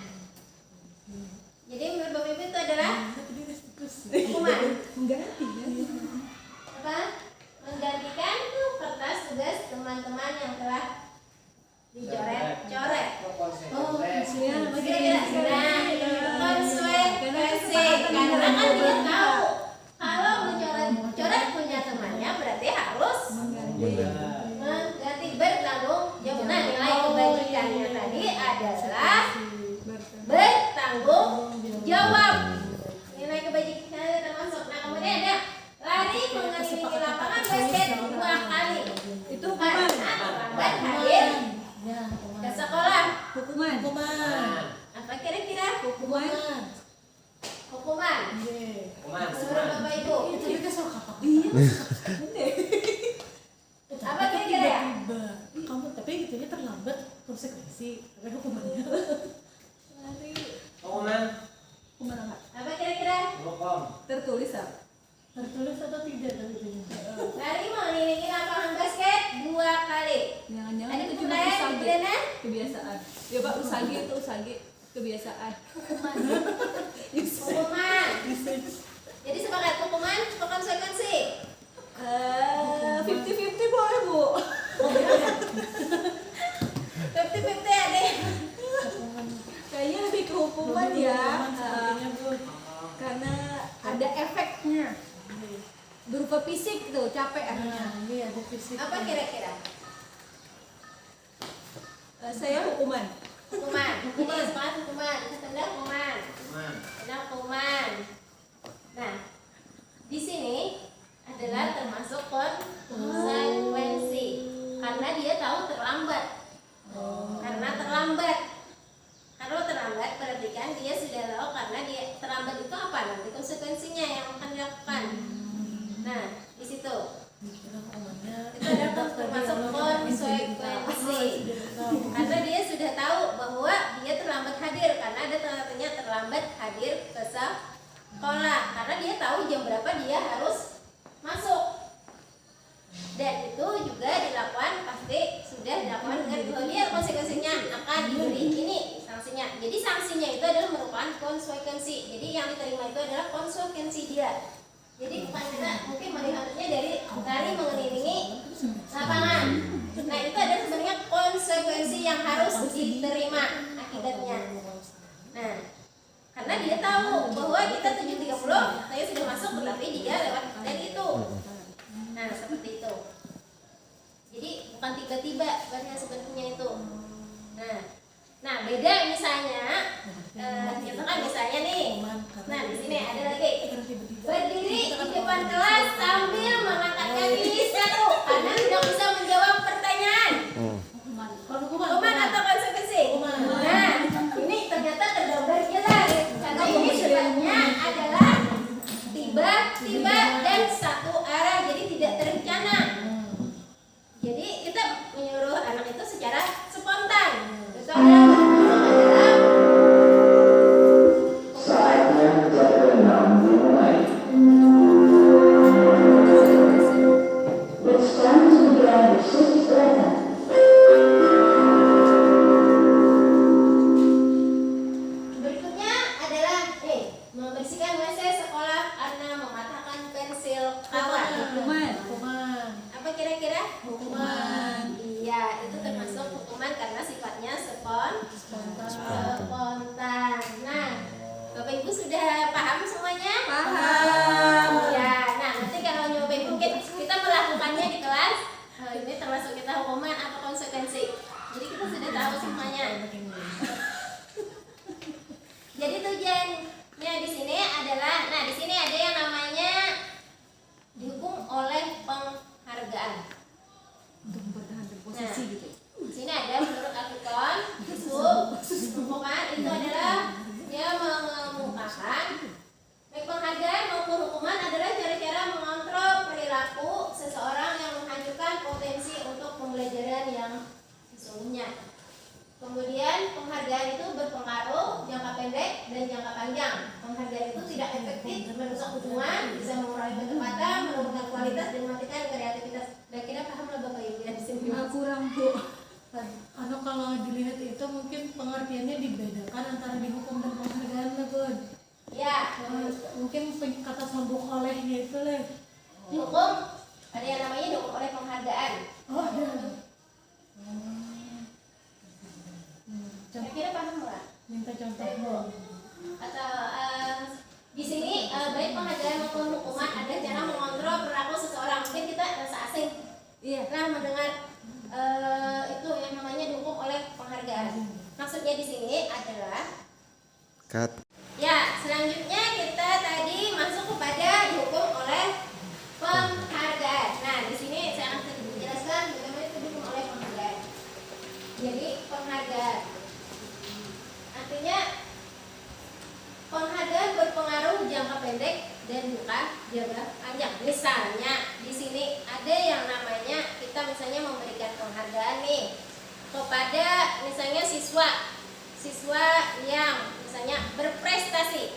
Jadi menurut Bapak Ibu itu adalah hukuman. Mengganti ya. Apa? Menggantikan tuh kertas tugas teman-teman yang telah dicoret-coret. Oh, maksudnya Kira-kira konsekuensi, karena kan dia tahu kalau mencoret punya temannya berarti harus mengganti, bertanggung jawab. Nah, nilai kebajikannya tadi adalah bertanggung jawab. Nilai kebajikannya termasuk. Nah, kemudian ada lari mengelilingi lapangan basket 2 kali. Itu hukuman. Karena terlambat hadir ya, ke sekolah. Hukuman. Apa kira-kira? Hukuman. Hukuman. Menurut Bapak Ibu, Itu dia kesel kakak. Iya. apa kira-kira ya? Kamu tapi gitunya terlambat, konsekuensi. Tapi hukumannya. Hukuman apa? Apa kira-kira? Tertulis apa? Tertulis atau tidak tadi itu? Lari mengelilingi lapangan basket 2 kali. Jangan-jangan Ada itu cuma pertanyaan, usagi. Brenda? Kebiasaan. Ya Pak, usagi itu usagi kebiasaan. Hukuman. Jadi sepakat hukuman atau konsekuensi? 50-50 boleh Bu. 50-50 ada yang Kayaknya lebih ke hukuman ya. Karena ada efeknya. Berupa fisik tuh, capek akhirnya. Iya, ada fisik. apa kira-kira? Saya hukuman. Hukuman. Ini sepakat hukuman. Tanda hukuman. Tanda hukuman. Nah, di sini adalah termasuk konsekuensi karena dia tahu terlambat. Karena terlambat. Kalau terlambat berarti kan dia sudah tahu, karena dia terlambat itu apa nanti konsekuensinya yang akan dilakukan. Nah, di situ itu adalah termasuk konsekuensi karena dia sudah tahu bahwa dia terlambat hadir, karena ada tanda-tandanya terlambat hadir ke sekolah, karena dia tahu jam berapa dia harus masuk. Dan itu juga dilakukan, pasti sudah dilakukan dengan kalau dia konsekuensinya akan diberi ini sanksinya. Jadi sanksinya itu adalah merupakan konsekuensi. Jadi yang diterima itu adalah konsekuensi dia. Jadi bukan kita mungkin melihatnya dari lari mengelilingi lapangan. Nah, itu adalah sebenarnya konsekuensi yang harus diterima akibatnya. Nah, karena dia tahu bahwa kita 7.30 saya sudah masuk, tetapi dia lewat dari itu. Nah, seperti itu. Jadi bukan tiba-tiba sebenarnya itu. Nah, beda misalnya, contohkan misalnya nih. Nah, di sini ada lagi. Berdiri di depan kelas sambil mengangkat kaki satu karena tidak bisa menjawab pertanyaan. Hukuman atau konsekuensi? Nah, ini ternyata tergambar jelas. Karena ini sebabnya adalah tiba-tiba dan satu arah, jadi tidak terencana. Jadi kita menyuruh anak itu secara spontan. Itu adalah Saatnya jam 6 dimulai. It's time to begin the shift lesson. hukuman. Iya, itu termasuk hukuman karena sifatnya spontan. Nah, Bapak Ibu sudah paham semuanya? Paham. Ya, nah nanti kalau nyobain mungkin kita melakukannya di kelas, ini termasuk kita hukuman atau konsekuensi. Jadi kita sudah tahu semuanya. Jadi tujuannya di sini adalah, nah di sini ada yang namanya dihukum oleh penghargaan. Untuk mempertahankan posisi Nah, gitu. di sini ada menurut Alkitab, hukuman itu adalah dia mengemukakan baik penghargaan maupun hukuman adalah cara-cara mengontrol perilaku seseorang yang menghancurkan potensi untuk pembelajaran yang sesungguhnya. Kemudian penghargaan itu berpengaruh jangka pendek dan jangka panjang. Penghargaan itu tidak efektif, merusak hubungan, bisa mengurangi kecepatan, menurunkan kualitas dan mematikan kreativitas. Kira-kira paham lah Bapak Ibu ya di sini? Kurang Bu. Kalau dilihat itu mungkin pengertiannya dibedakan antara dihukum dan penghargaan lah Bun. Ya, Mungkin kata sambung olehnya itu lah. dihukum ada yang namanya dihukum oleh penghargaan. Oh ada. Kira-kira paham nggak? Minta contoh. Atau di sini baik penghargaan maupun hukuman ada cara mengontrol perilaku seseorang. Mungkin kita rasa asing Iya. nah mendengar itu yang namanya dihukum oleh penghargaan. Maksudnya di sini adalah ya selanjutnya kita tadi masuk kepada dihukum oleh penghargaan. Nah di sini saya akan menjelaskan bagaimana itu dihukum oleh penghargaan. Jadi penghargaan artinya penghargaan berpengaruh jangka pendek dan jangka panjang. Misalnya di sini ada yang namanya kita misalnya memberikan penghargaan nih kepada misalnya siswa yang misalnya berprestasi.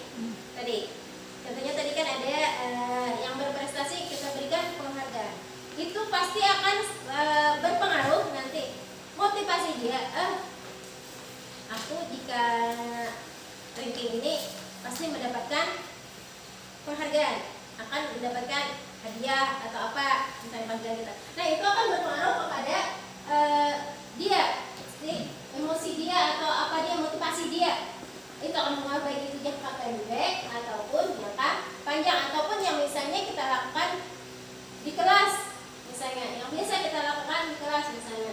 Contohnya tadi kan ada yang berprestasi kita berikan penghargaan. Itu pasti akan berpengaruh nanti motivasi dia. Aku jika ranking ini pasti mendapatkan penghargaan, akan mendapatkan hadiah atau apa misalnya panggilan kita. Nah itu akan berpengaruh kepada dia, emosi dia atau apa dia, motivasi dia. Itu akan mempengaruhi baik itu jangka pendek ataupun jangka panjang, ataupun yang misalnya kita lakukan di kelas, misalnya yang biasa kita lakukan di kelas misalnya,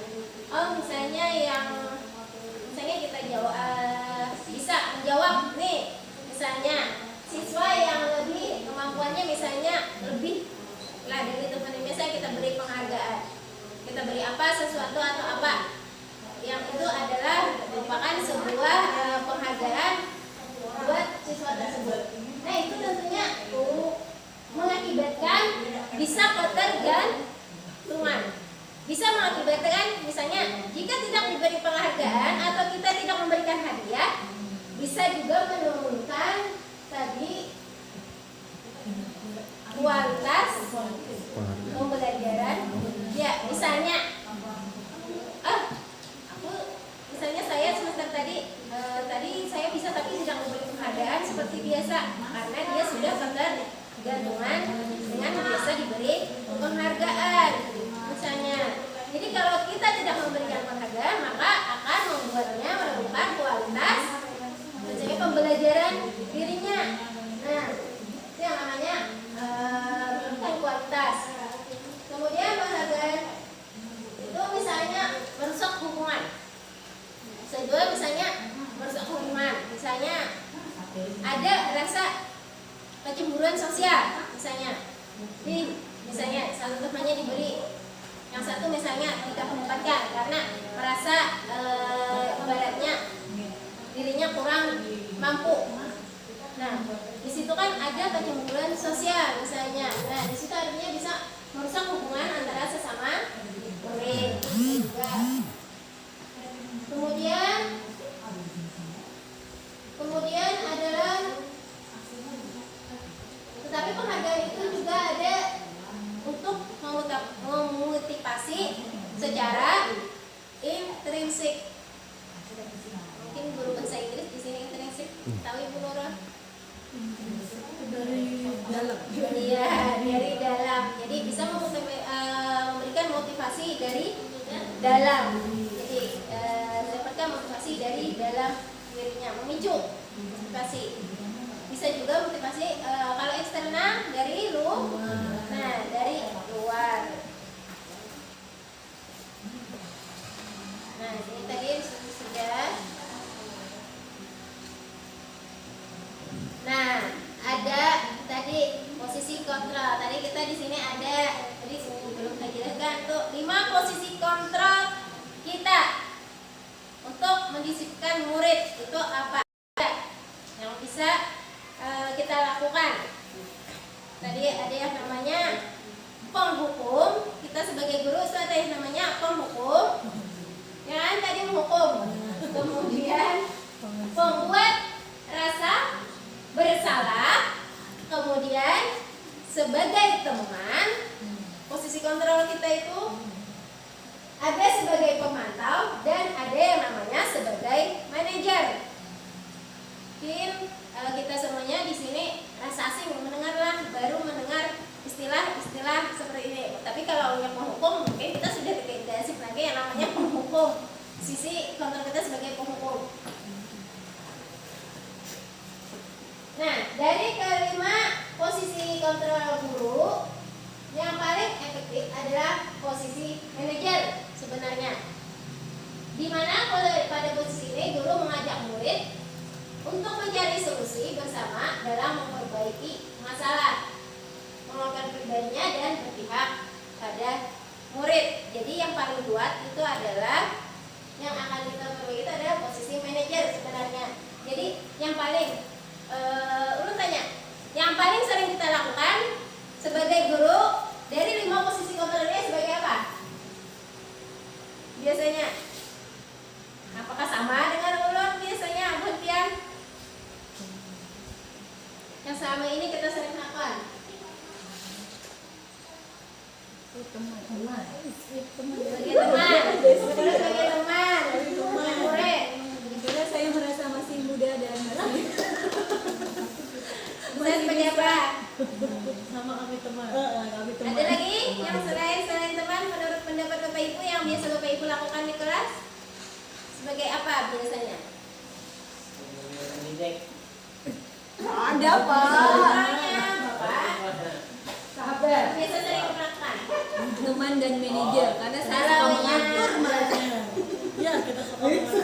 misalnya yang misalnya kita bisa menjawab nih, misalnya siswa yang lebih kemampuannya misalnya lebih lah dari teman, biasa kita beri penghargaan, kita beri apa sesuatu atau apa yang itu adalah merupakan sebuah penghargaan buat siswa tersebut. Nah itu tentunya mengakibatkan bisa ketergantungan, bisa mengakibatkan misalnya jika tidak diberi penghargaan atau kita tidak memberikan hadiah, bisa juga menurunkan tadi kualitas pembelajaran. Ya misalnya misalnya saya semester tadi saya bisa tapi tidak memberi penghargaan seperti biasa karena dia sudah ketergantungan dengan biasa diberi penghargaan misalnya. Jadi kalau kita tidak memberikan penghargaan maka akan membuatnya menurunkan kualitas misalnya pembelajaran dirinya. Nah itu yang namanya menurunkan kualitas. Kemudian penghargaan itu misalnya merusak hubungan. Kedua misalnya merusak hubungan, misalnya ada rasa kecemburuan sosial, misalnya satu temannya diberi, yang satu misalnya tidak menempatkan karena merasa ibaratnya dirinya kurang mampu. Nah di situ kan ada kecemburuan sosial misalnya. Nah di situ artinya bisa merusak hubungan antara sesama murid juga. Kemudian adalah tetapi penghargaan itu juga ada untuk memotivasi secara intrinsik. Mungkin guru bahasa Inggris di sini intrinsik. Tahu Ibu Nurul? Dari dalam. Iya, dari dalam. Jadi bisa memberikan motivasi dari dalam. Jadi dapatkan motivasi dari dalam dirinya, memicu motivasi. Bisa juga motivasi kalau eksternal dari nah dari luar. Nah ini tadi sudah. Nah ada tadi posisi kontrol. Tadi kita di sini ada tadi belum saya jelaskan tuh 5 posisi kontrol kita untuk mendisiplinkan murid itu apa yang bisa kita lakukan. Tadi ada yang namanya penghukum. Kita sebagai guru itu ada yang namanya penghukum. Ya kan tadi menghukum. Kemudian membuat rasa bersalah. Kemudian sebagai teman, posisi kontrol kita itu ada sebagai pemantau dan ada yang namanya sebagai manajer. Mungkin kita semuanya di sini rasa asing mendengarlah, baru mendengar istilah-istilah seperti ini. Tapi kalau yang penghukum mungkin kita sudah tidak asing lagi yang namanya penghukum. Sisi kontrol kita sebagai penghukum. Nah, dari kelima posisi kontrol guru, yang paling efektif adalah posisi manajer sebenarnya. Di mana pada posisi ini guru mengajak murid untuk mencari solusi bersama dalam memperbaiki masalah, melakukan perbaikannya dan berpihak pada murid. Jadi yang paling kuat itu adalah yang akan kita perbaiki itu adalah posisi manajer sebenarnya. Jadi yang paling ulun tanya, yang paling sering kita lakukan sebagai guru dari 5 posisi kontrolnya sebagai apa? Biasanya apakah sama dengan ulun biasanya, Buntian? Yang selama ini kita sering lakukan? Sebagai teman, murid. Karena saya merasa masih muda dan masih Saya sebagai apa? Sama kami teman. Ada lagi yang selain teman menurut pendapat Bapak Ibu yang biasa Bapak Ibu lakukan di kelas? Sebagai apa biasanya? Pendidik. ada Pak. Soalnya Bapak sahabat biasa sering melakukan. Teman dan manajer karena saya suka Kalau mengatur mereka. Ya, kita suka mengatur.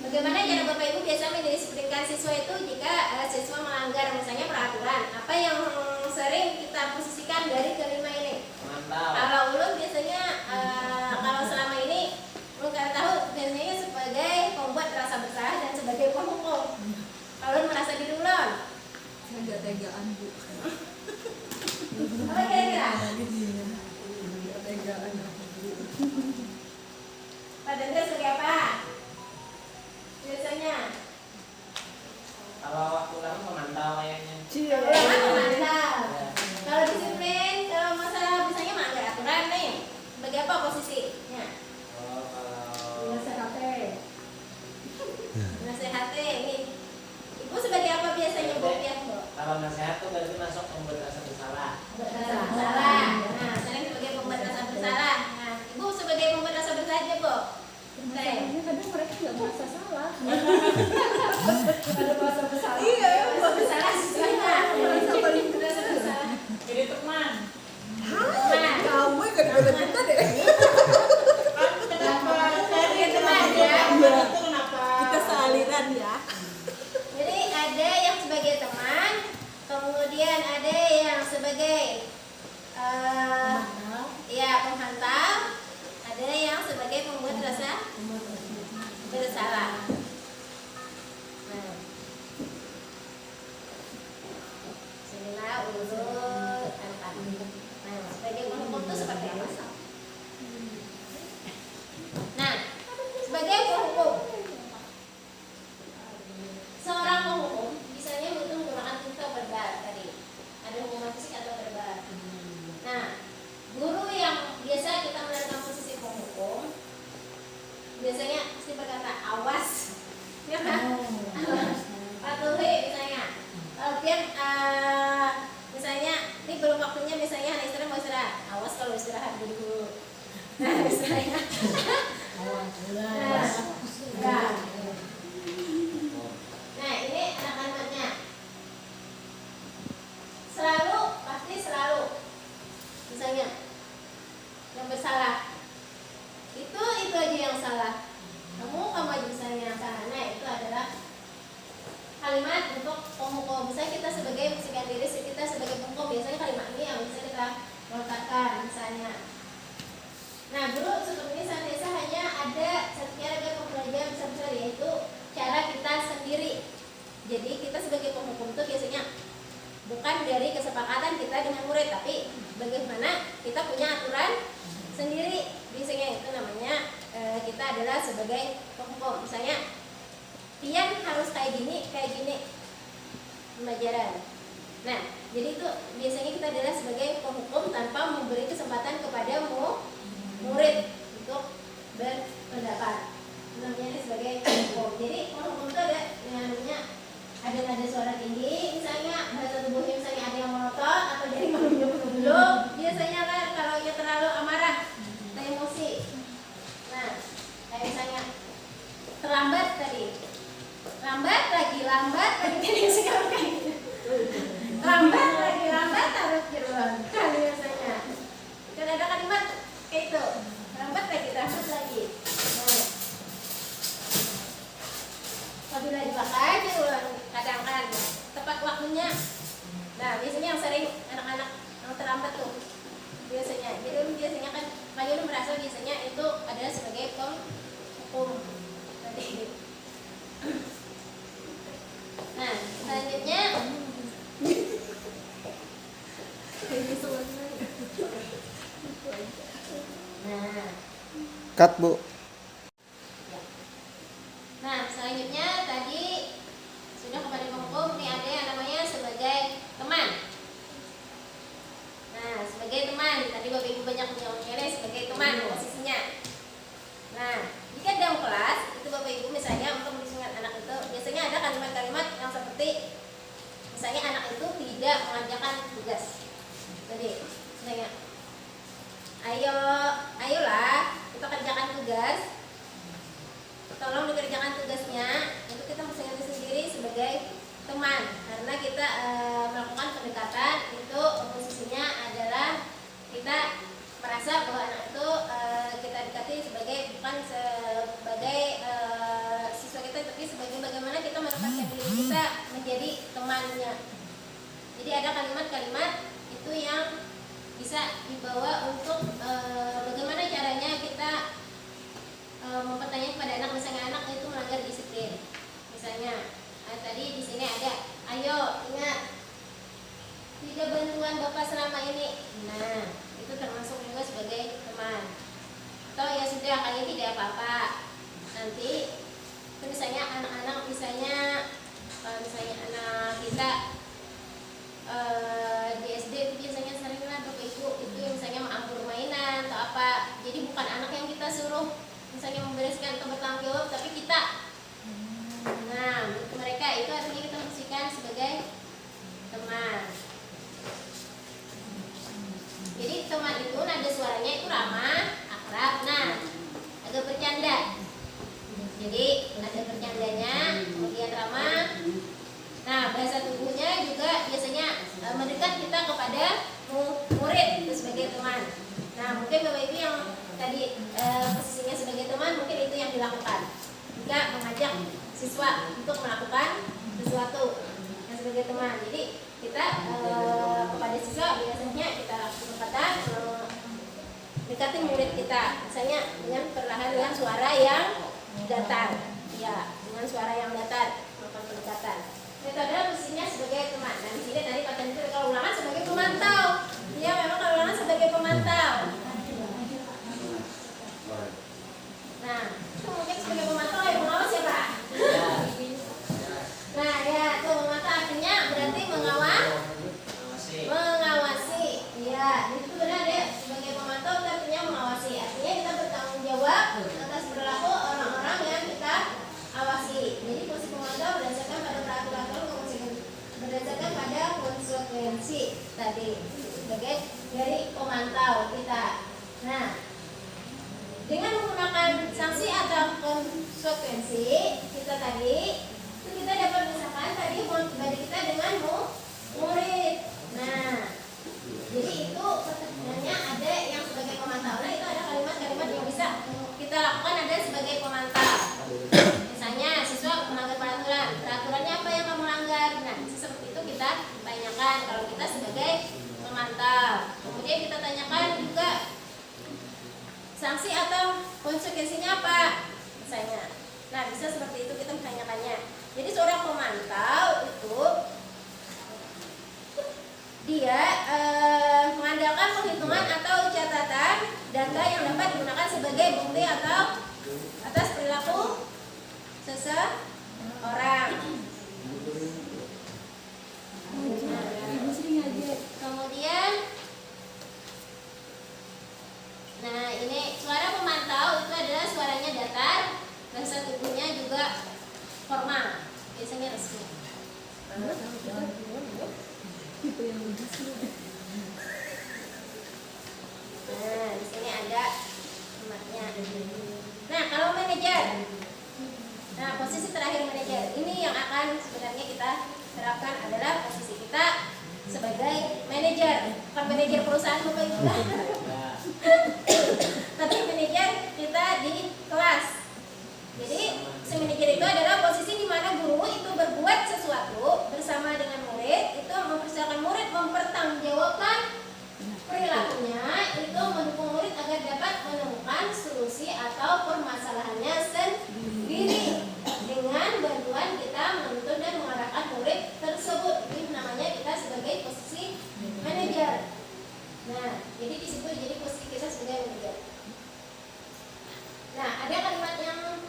Bagaimana cara Bapak Ibu biasa mendisiplinkan siswa itu jika siswa melanggar misalnya peraturan? Apa yang sering kita posisikan dari kelima ini? Mantap. Kalau ulun biasanya kalau selama ini ulun karena tahu biasanya sebagai pembuat rasa bersalah dan sebagai penghukum. Kalau ulun merasa diri ulun, Saya nggak tegaan Bu. apa kira-kira? Nggak tega. Nah, misalnya. Nah, ya. Nah, ini anak kalimatnya. Selalu, pasti selalu. Misalnya, yang bersalah. Itu aja yang salah. Kamu aja misalnya yang salah. Nah, itu adalah kalimat untuk penghukum. Misalnya kita sebagai mensucikan diri, kita sebagai penghukum, biasanya kalimat ini yang bisa kita lontarkan misalnya. Nah, guru seperti ini senantiasa hanya ada satu cara agar pembelajaran bisa besar, yaitu cara kita sendiri. Jadi kita sebagai penghukum itu biasanya bukan dari kesepakatan kita dengan murid, tapi bagaimana kita punya aturan sendiri. Biasanya itu namanya kita adalah sebagai penghukum. Misalnya Pian harus kayak gini pembelajaran. Nah, jadi itu biasanya kita adalah sebagai penghukum tanpa memberi kesempatan kepada murid untuk berpendapat. Namanya ini sebagai penghukum. Jadi penghukum itu ada yang namanya ada nada suara tinggi, misalnya bahasa tubuhnya misalnya ada yang melotot atau jadi menunduk. Biasanya kan kalau dia terlalu amarah atau emosi. Nah, kayak misalnya terlambat tadi. Lambat lagi jadi sekarang kayak gitu. Lambat harus jeruan kan biasanya. Kan ada kalimat kayak itu. Lambat lagi. Nah, apabila dipakai jeruan kadang kan tepat waktunya. Nah, biasanya yang sering anak-anak yang terlambat tuh biasanya. Jadi biasanya kan Pak merasa biasanya itu adalah sebagai penghukum tadi. Nah, selanjutnya Cut, Bu. Nah, selanjutnya tadi sudah kepada penghukum, ini ada yang namanya sebagai teman. Nah, sebagai teman, tadi Bapak Ibu banyak menyampaikan sebagai teman posisinya. Nah, jika dalam kelas itu Bapak Ibu misalnya untuk mengingat anak itu biasanya ada kalimat-kalimat yang seperti misalnya anak itu tidak mengerjakan tugas. Jadi, misalnya ayolah kita kerjakan tugas. Tolong dikerjakan tugasnya. Itu kita mesti ngerti sendiri sebagai teman, karena kita melakukan pendekatan itu posisinya adalah kita merasa bahwa anak itu kita dekati sebagai bukan sebagai siswa kita, tapi sebagai bagaimana kita menempatkan diri kita menjadi temannya. Jadi ada kalimat-kalimat itu yang bisa dibawa untuk bagaimana caranya kita mempertanyakan kepada anak, misalnya anak itu melanggar disiplin. Misalnya tadi di sini ada, ayo ingat tidak bantuan Bapak selama ini. Nah, itu termasuk juga sebagai teman. Atau ya sudah kali ini tidak apa-apa. Nanti itu misalnya anak-anak misalnya anak kita di SD itu biasanya seringlah Bapak Ibu itu misalnya mengampur mainan atau apa. Jadi bukan anak yang kita suruh misalnya membereskan atau bertanggung jawab, tapi kita. Nah, untuk mereka itu artinya kita fungsikan sebagai teman. Jadi teman itu nada suaranya itu ramah, akrab, nah agak bercanda. Jadi ada bercandanya, kemudian ramah. Nah, bahasa tubuhnya juga biasanya mendekat kita kepada murid itu sebagai teman. Nah, mungkin Bapak Ibu yang tadi posisinya sebagai teman, mungkin itu yang dilakukan. Jika mengajak siswa untuk melakukan sesuatu yang sebagai teman. Jadi kita kepada siswa biasanya kita lakukan dekati murid kita, misalnya dengan perlahan dengan suara yang datar, ya dengan suara yang datar melakukan pendekatan. Itu adalah posisinya sebagai teman. Dan di sini tadi Pak Tentu kalau ulangan sebagai pemantau, ya memang kalau ulangan sebagai pemantau. Nah, itu mungkin sebagai pemantau ya pengawas ya Pak. Nah ya, tuh memantau artinya berarti mengawasi. Ya, itu benar ya. Sebagai pemantau itu artinya mengawasi. Artinya kita bertanggung jawab atas perilaku orang-orang yang kita awasi. Jadi posisi pemantau berdasarkan pada peraturan berdasarkan pada konsekuensi tadi sebagai dari pemantau kita. konsekuensi kita tadi itu kita dapat misalkan tadi bagi kita dengan murid. Nah, jadi itu sebenarnya ada yang sebagai pemantau. Nah, itu ada kalimat-kalimat yang bisa kita lakukan ada sebagai pemantau. Misalnya siswa melanggar peraturannya apa yang kamu langgar? Nah, seperti itu kita tanyakan kalau kita sebagai pemantau. Kemudian kita tanyakan juga sanksi atau konsekuensinya apa misalnya. Nah, bisa seperti itu kita menanyakannya. Jadi seorang pemantau itu dia mengandalkan penghitungan atau catatan data yang dapat digunakan sebagai bukti atau atas perilaku seseorang. Kemudian nah, ini suara pemantau itu adalah suaranya datar, bahasa tubuhnya juga formal, biasanya resmi. Nah, di sini ada tempatnya. Nah, kalau manajer, nah posisi terakhir manajer ini yang akan sebenarnya kita terapkan adalah posisi kita sebagai manajer, bukan manajer perusahaan Bapak Ibu. Tapi manajer kita di kelas. Jadi si manajer itu adalah posisi di mana guru itu berbuat sesuatu bersama dengan murid, itu mempersilakan murid mempertanggungjawabkan perilakunya, itu mendukung murid agar dapat menemukan solusi atau permasalahannya sendiri dengan bantuan kita menuntun dan mengarahkan murid tersebut. Ini namanya kita sebagai posisi manajer. Nah, jadi di situ jadi posisi kita sebagai manajer. Nah, ada kalimat yang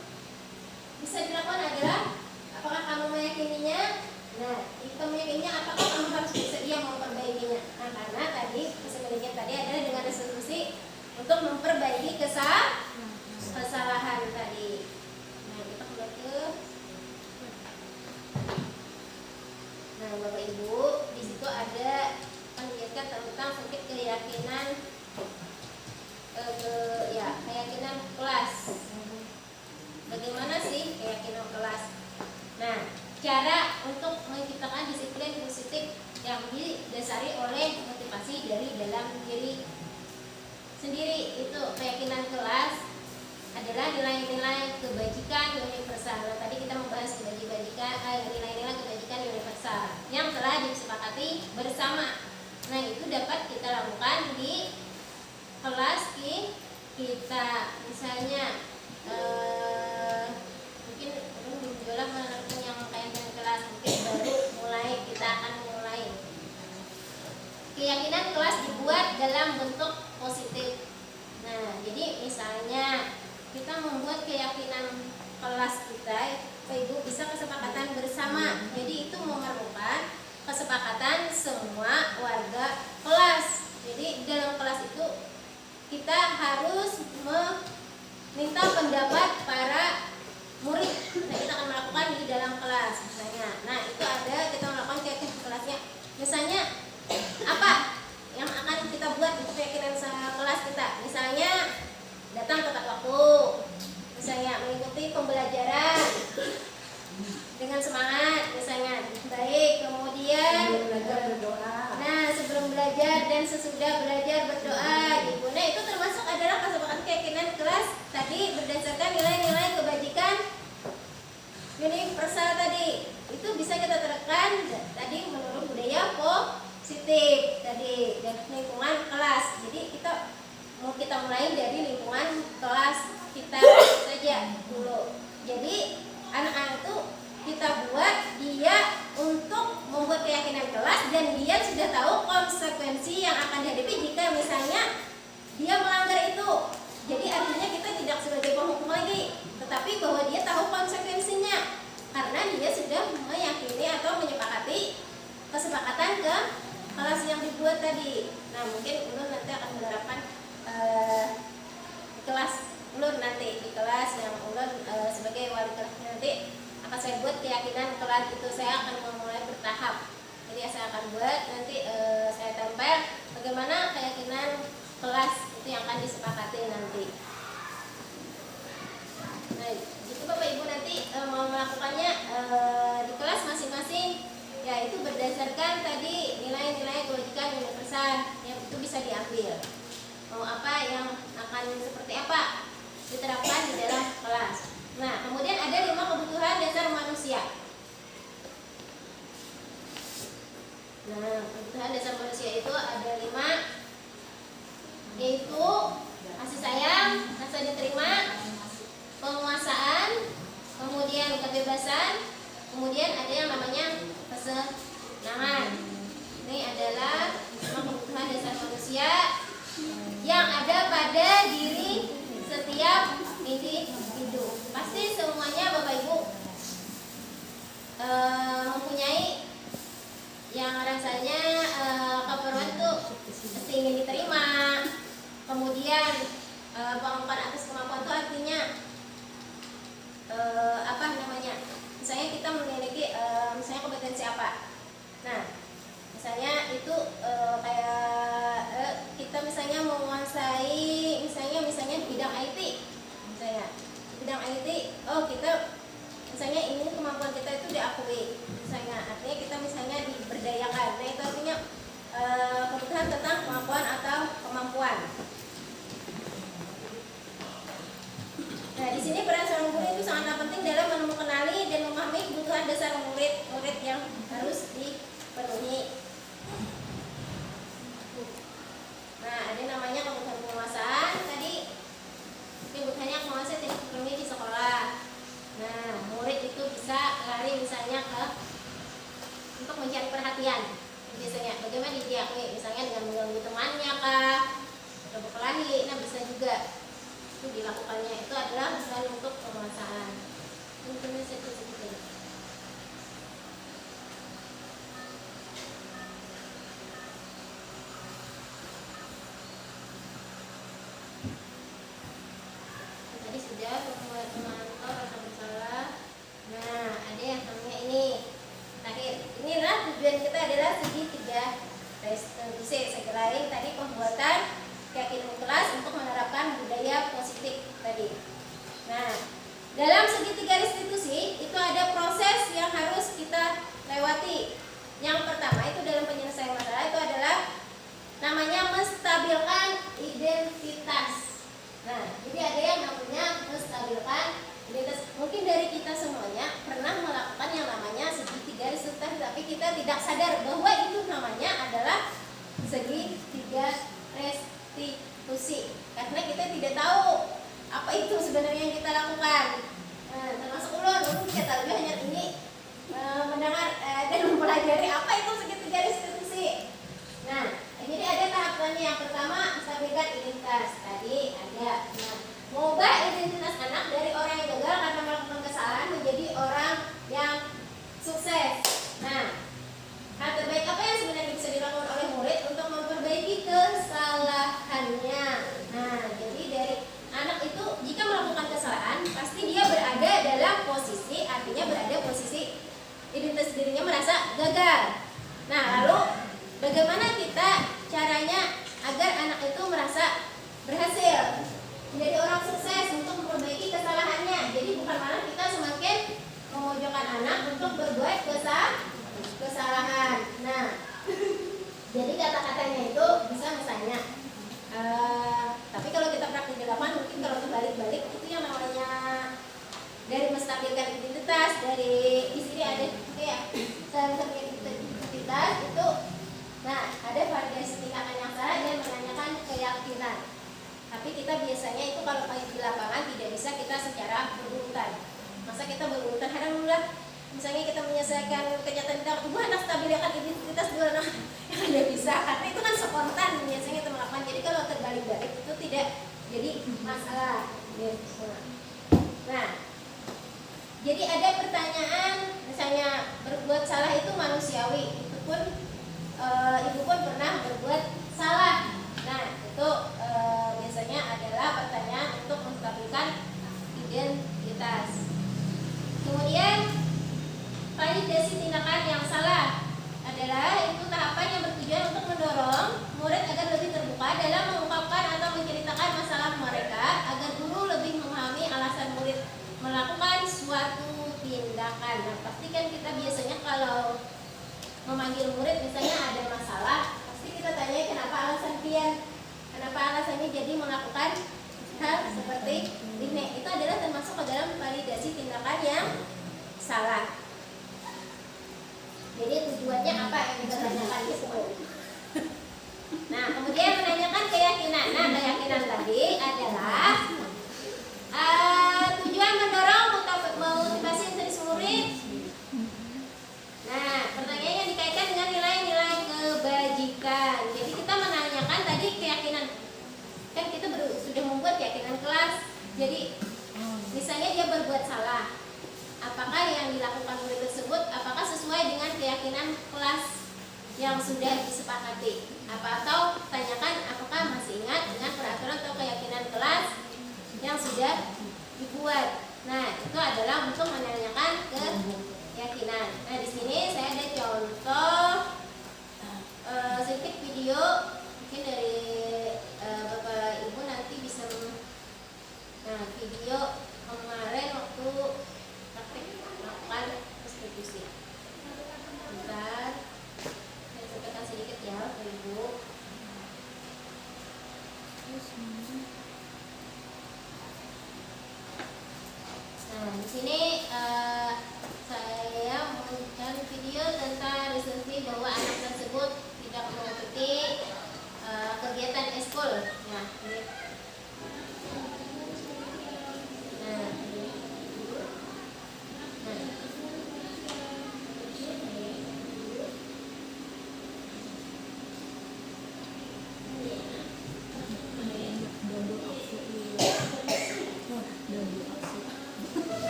bisa dilakukan adalah apakah kamu meyakininya? Nah, kita meyakininya apakah kamu harus bersedia memperbaikinya? Nah, karena tadi manajer tadi adalah dengan resolusi untuk memperbaiki kesalahan tadi. Nah, kita kembali ke nah, Bapak Ibu, di situ ada menjelaskan tentang sedikit keyakinan keyakinan kelas. Bagaimana sih keyakinan kelas? Nah, cara untuk menciptakan disiplin positif yang didasari oleh motivasi dari dalam diri sendiri. Itu keyakinan kelas adalah nilai-nilai kebajikan universal. Nah, tadi kita membahas nilai-nilai kebajikan universal yang telah disepakati bersama. Nah, itu dapat kita lakukan di kelas kita. Misalnya mungkin menjual menerapkan yang kaitan kelas, mungkin baru mulai kita akan mulai. Keyakinan kelas dibuat dalam bentuk positif. Nah, jadi misalnya kita membuat keyakinan kelas kita, Bapak Ibu, bisa kesepakatan bersama. Jadi itu memerlukan kesepakatan semua warga kelas. Jadi dalam kelas itu kita harus meminta pendapat para murid. Nah, kita akan melakukan di dalam kelas misalnya. Nah, itu ada kita melakukan keyakinan kelasnya. Misalnya apa yang akan kita buat untuk keyakinan kelas kita? Misalnya datang tepat waktu, misalnya mengikuti pembelajaran dengan semangat, misalnya baik. Kemudian nah, sebelum belajar dan sesudah belajar berdoa, Ibu. Nah, itu termasuk adalah kesepakatan keyakinan kelas tadi berdasarkan nilai-nilai kebajikan universal tadi. Itu bisa kita terapkan tadi menurut budaya positif tadi dan lingkungan kelas. Jadi kita mulai dari lingkungan kelas kita saja dulu. Jadi anak-anak itu kita buat dia untuk membuat keyakinan kelas dan dia sudah tahu konsekuensi yang akan dihadapi jika misalnya dia melanggar itu. Jadi artinya kita tidak sebagai penghukum lagi, tetapi bahwa dia tahu konsekuensinya karena dia sudah meyakini atau menyepakati kesepakatan ke kelas yang dibuat tadi. Nah, mungkin ulun nanti akan menerapkan kelas ulun nanti di kelas yang ulun sebagai wali kelas nanti akan saya buat keyakinan kelas itu. Saya akan memulai bertahap. Jadi saya akan buat nanti saya tempel bagaimana keyakinan kelas itu yang akan disepakati nanti. Nah, itu Bapak apa diterapkan di dalam kelas. Nah, kemudian ada 5 kebutuhan dasar manusia. Nah, kebutuhan dasar manusia itu ada 5, yaitu kasih sayang, rasa diterima, penguasaan, kemudian kebebasan, kemudian ada yang namanya kesenangan. Ini adalah 5 kebutuhan dasar manusia yang ada pada diri setiap individu. Pasti semuanya Bapak Ibu mempunyai yang rasanya keperluan itu mesti ingin diterima. Kemudian pengembangan atas kemampuan itu artinya apa namanya? Misalnya kita memiliki misalnya kompetensi apa. Nah, misalnya itu kayak kita misalnya menguasai misalnya di bidang IT. Misalnya di bidang IT, oh kita misalnya ini kemampuan kita itu diakui. Misalnya artinya kita misalnya diberdayakan. Nah, itu artinya kebutuhan tentang kemampuan atau kemampuan. Nah, di sini peran seorang guru itu sangat penting dalam mengenali dan memahami kebutuhan dasar murid yang harus dipenuhi. Nah, ada namanya kebutuhan penguasaan. Tadi kebutuhannya penguasaan tidak dipenuhi di sekolah. Nah, murid itu bisa lari misalnya untuk mencari perhatian. Biasanya bagaimana diakui, misalnya dengan mengganggu temannya kah, atau berkelahi. Nah, bisa juga itu dilakukannya, itu adalah misalnya untuk penguasaan. Mungkin segitu. Tadi sudah memantau rasa bersalah. Nah, ada yang namanya ini terakhir. Inilah tujuan kita adalah segitiga restitusi. Segerain tadi pembuatan keyakinan kelas untuk menerapkan budaya positif tadi. Nah, dalam segitiga restitusi itu ada proses yang harus kita lewati. Yang pertama itu dalam penyelesaian masalah itu adalah namanya menstabilkan identitas. Nah, jadi ada yang namanya menstabilkan identitas. Mungkin dari kita semuanya pernah melakukan yang namanya segitiga restitusi, tapi kita tidak sadar bahwa itu namanya adalah segitiga restitusi. Karena kita tidak tahu apa itu sebenarnya yang kita lakukan. Nah, termasuk ulun kita tahu hanya ini mendengar dan mempelajari apa itu segitiga restitusi. Nah, jadi ada tahapannya. Yang pertama, menstabilkan identitas. Tadi ada mengubah identitas anak dari orang yang gagal karena melakukan kesalahan menjadi orang yang sukses. Nah, hal terbaik apa yang sebenarnya bisa dilakukan oleh murid untuk memperbaiki kesalahannya? Nah, jadi dari anak itu jika melakukan kesalahan, pasti dia berada dalam posisi, artinya berada posisi identitas dirinya merasa gagal. Nah, lalu bagaimana kita caranya agar anak itu merasa berhasil menjadi orang sukses untuk memperbaiki kesalahannya? Jadi bukan malah kita semakin memojokkan anak untuk berbuat kesalahan. Nah, jadi kata-katanya itu bisa misalnya tapi kalau kita praktik di lapangan mungkin kalau terbalik-balik itu yang namanya dari menstabilkan identitas, dari di sini ada ya identitas itu. Nah, ada variasi tindakan yang salah dan menanyakan keyakinan. Tapi kita biasanya itu kalau di lapangan tidak bisa kita secara berurutan. Masa kita berurutan, alhamdulillah misalnya kita menyelesaikan kenyataan kita anak stabilkan identitas dulu, nah yang tidak bisa karena itu kan spontan biasanya kita melakukan. Jadi kalau terbalik-balik itu tidak jadi masalah. Nah, jadi ada pertanyaan misalnya berbuat salah itu manusiawi, itu pun ibu pun pernah berbuat salah. Nah, itu biasanya adalah pertanyaan untuk menstabilkan identitas. Kemudian validasi tindakan yang salah adalah itu tahapan yang bertujuan untuk mendorong murid agar lebih terbuka dalam mengungkapkan atau menceritakan masalah mereka agar guru lebih memahami alasan murid melakukan suatu tindakan. Nah, pastikan kita biasanya kalau memanggil murid misalnya ada masalah, pasti kita tanya kenapa alasan dia, kenapa alasannya jadi melakukan adalah tujuan mendorong motivasi interaksi murid. Nah, pertanyaannya yang dikaitkan dengan nilai-nilai kebajikan. Jadi kita menanyakan tadi keyakinan. Kan kita sudah membuat keyakinan kelas. Jadi misalnya dia berbuat salah. Apakah yang dilakukan murid tersebut apakah sesuai dengan keyakinan kelas yang sudah disepakati? Atau tanyakan apakah masih ingat dengan peraturan atau keyakinan kelas yang sudah dibuat. Nah, itu adalah untuk menanyakan keyakinan. Nah, di sini saya ada contoh sedikit video mungkin dari Bapak Ibu nanti bisa. Nah, video kemarin waktu praktek melakukan restitusi. Bentar, saya sampaikan sedikit ya Bapak Ibu. Nah, di sini saya memberikan video tentang resensi bahwa anak tersebut tidak mengikuti kegiatan eskul. Nah, ini. Nah.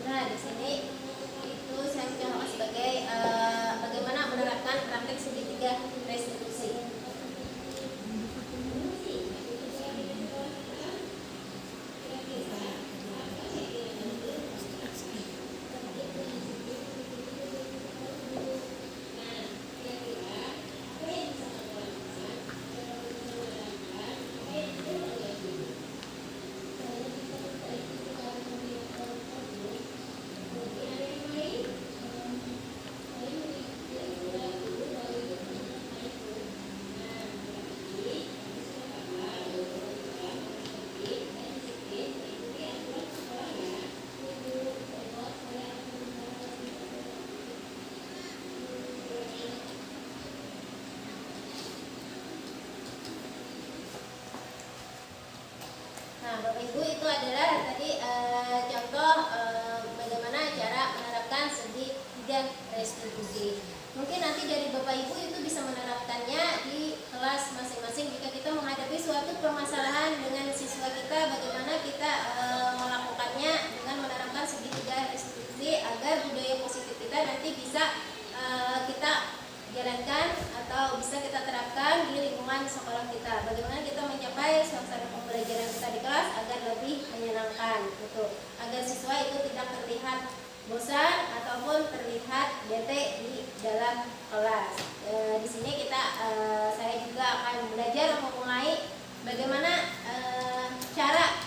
Nah, di sini itu saya mencontohkan sebagai bagaimana menerapkan praktek segitiga restitusi. Nah, Bapak Ibu, itu adalah tadi contoh bagaimana cara menerapkan segitiga restitusi. Mungkin nanti dari Bapak Ibu itu bisa menerapkannya di kelas masing-masing jika kita menghadapi suatu permasalahan dengan siswa kita, bagaimana kita melakukannya dengan menerapkan segitiga restitusi agar budaya positif kita nanti bisa kita jalankan atau bisa kita terapkan di lingkungan sekolah kita. Bagaimana kita mencapai suasana pembelajaran kita di kelas agar lebih menyenangkan, gitu. Agar siswa itu tidak terlihat bosan ataupun terlihat bete di dalam kelas. Di sini saya juga akan belajar memulai bagaimana cara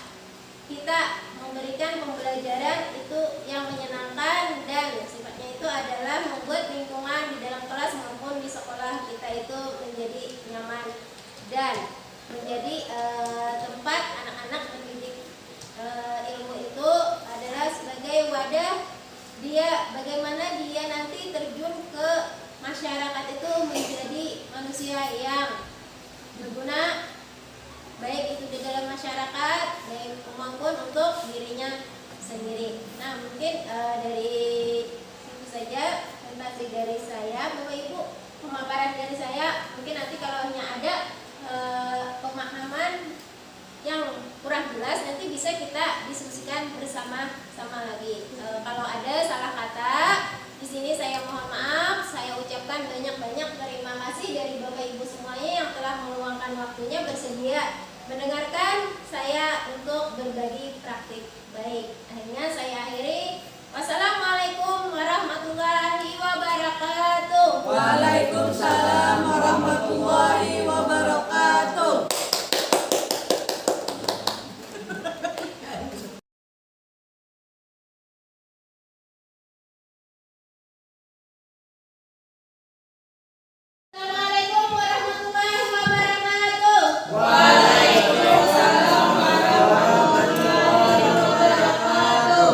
kita memberikan pembelajaran itu yang menyenangkan dan sifatnya itu adalah membuat lingkungan di dalam kelas maupun di sekolah kita itu menjadi nyaman dan menjadi tempat anak-anak mendidik ilmu itu adalah sebagai wadah bagaimana dia nanti terjun ke masyarakat itu menjadi manusia yang berguna, baik itu di dalam masyarakat maupun untuk dirinya sendiri. Nah, mungkin dari itu saja presentasi dari saya, Bapak Ibu, pemaparan dari saya. Mungkin nanti kalau hanya ada pemahaman yang kurang jelas nanti bisa kita diskusikan bersama-sama lagi. Kalau ada salah kata di sini saya mohon maaf. Saya ucapkan banyak-banyak terima kasih dari Bapak Ibu semuanya yang telah meluangkan waktunya bersedia mendengarkan saya untuk berbagi praktik baik. Akhirnya saya akhiri. Wassalamualaikum warahmatullahi wabarakatuh. Waalaikumsalam warahmatullahi wabarakatuh. Assalamualaikum warahmatullahi wabarakatuh. Waalaikumsalam warahmatullahi wabarakatuh.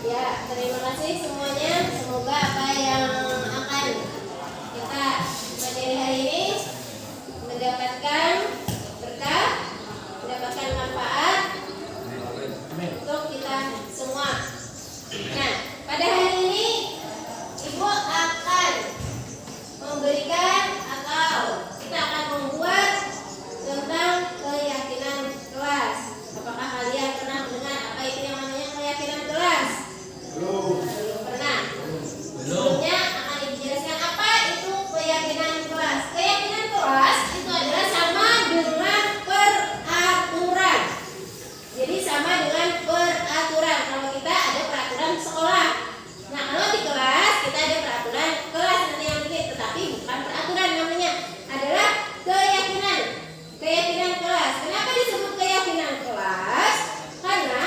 Ya, terima kasih semuanya. Semoga apa yang akan kita pelajari hari ini mendapatkan berkah, mendapatkan manfaat untuk kita semua. Nah, pada hari ini Ibu akan memberikan atau kita akan membuat tentang keyakinan kelas. Apakah kalian pernah mendengar apa itu yang namanya keyakinan kelas? Belum pernah. Sebelumnya akan dijelaskan apa itu keyakinan kelas. Keyakinan kelas itu adalah sama dengan peraturan. Jadi sama dengan peraturan. Kalau kita ada peraturan sekolah. Nah, kalau di kelas kita ada peraturan kelas nanti yang penting, tetapi bukan peraturan namanya, adalah keyakinan. Keyakinan kelas. Kenapa disebut keyakinan kelas? Karena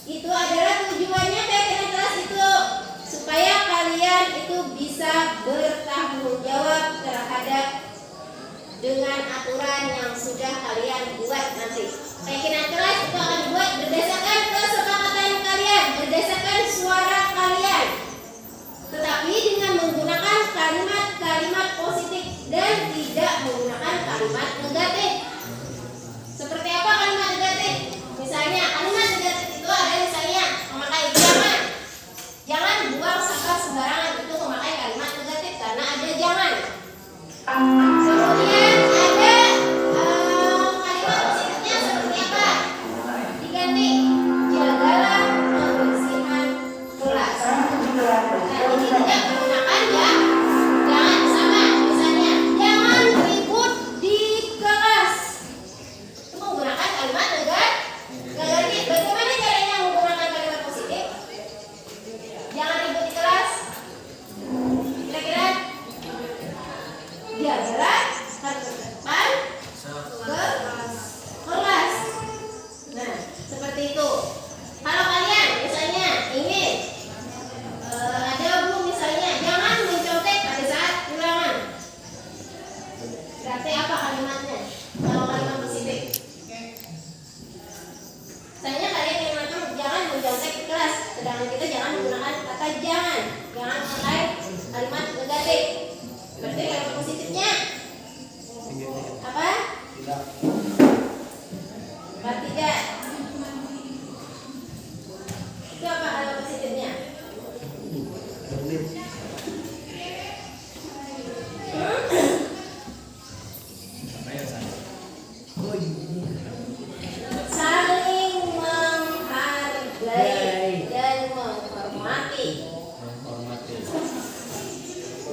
itu adalah tujuannya keyakinan kelas itu supaya kalian itu bisa bertanggung jawab terhadap dengan aturan yang sudah kalian buat nanti. Keyakinan kelas itu akan dibuat berdasarkan kesepakatan kalian, berdasarkan suara kalian, tetapi dengan menggunakan kalimat-kalimat positif dan tidak menggunakan kalimat negatif. Seperti apa kalimat negatif? Misalnya kalimat negatif itu ada misalnya memakai jangan. Jangan buang sampah sembarangan, itu memakai kalimat negatif karena ada jangan. Kemudian ada kalimat positifnya seperti apa? Diganti jagalah kebersihan kelas. Nah, ini tidak menggunakan ya jangan sama. Misalnya jangan ribut di kelas. Itu menggunakan kalimat negatif. Bagaimana caranya menggunakan kalimat positif? Jangan ribut di kelas. Kira-kira jagalah harus ke depan ke kelas. Nah, seperti itu. Kalau kalian misalnya ingin ada bu misalnya jangan mencontek pada saat ulangan. Berarti apa kalimatnya? Kalau kalimat positif. Misalnya kalian ingin mengatakan jangan mencontek di kelas, sedangkan kita jangan menggunakan kata jangan. Jangan pakai kalimat negatif. Berarti kalimat positifnya apa? Tidak. Itu apa kalimat positifnya? Saling menghargai dan menghormati.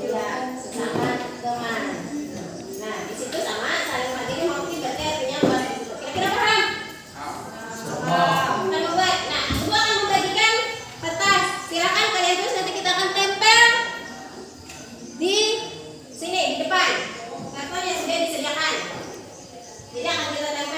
Ya, sesama teman. Nah, di situ sama saling menghargai dan menghormati berarti artinya apa? Kira-kira paham? Kita membuat. Nah, Ibu akan membagikan kertas. Silakan kalian tulis, nanti kita akan tempel di sini di depan. Karton yang sudah disediakan. Jadi akan kita tempel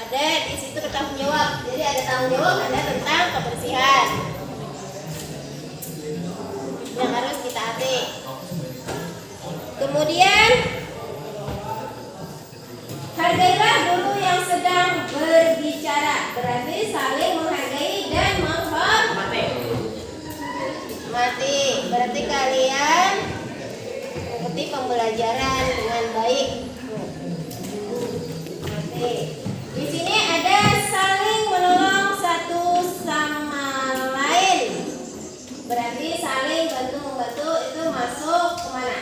ada di situ tanggung jawab. Jadi ada tanggung jawab ada tentang kebersihan yang harus kita taati. Kemudian hargailah guru yang sedang berbicara, berarti saling menghargai dan menghormati. Berarti kalian mengikuti pembelajaran dengan baik. Di sini ada saling menolong satu sama lain. Berarti saling bantu membantu itu masuk kemana?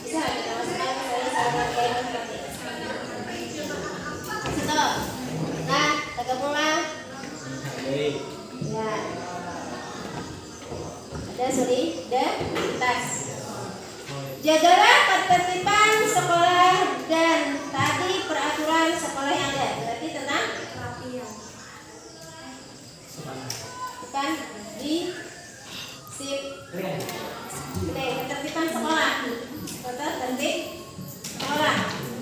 Bisa kita masukkan saling menghargai dan menghormati. Situ. Nah, tergabunglah. Ya. Ada solidaritas. Jagalah ketertiban sekolah dan tadi peraturan sekolah yang ada. Berarti tentang kerapian. Bukan disiplin. Ketertiban sekolah. Kata tertib sekolah.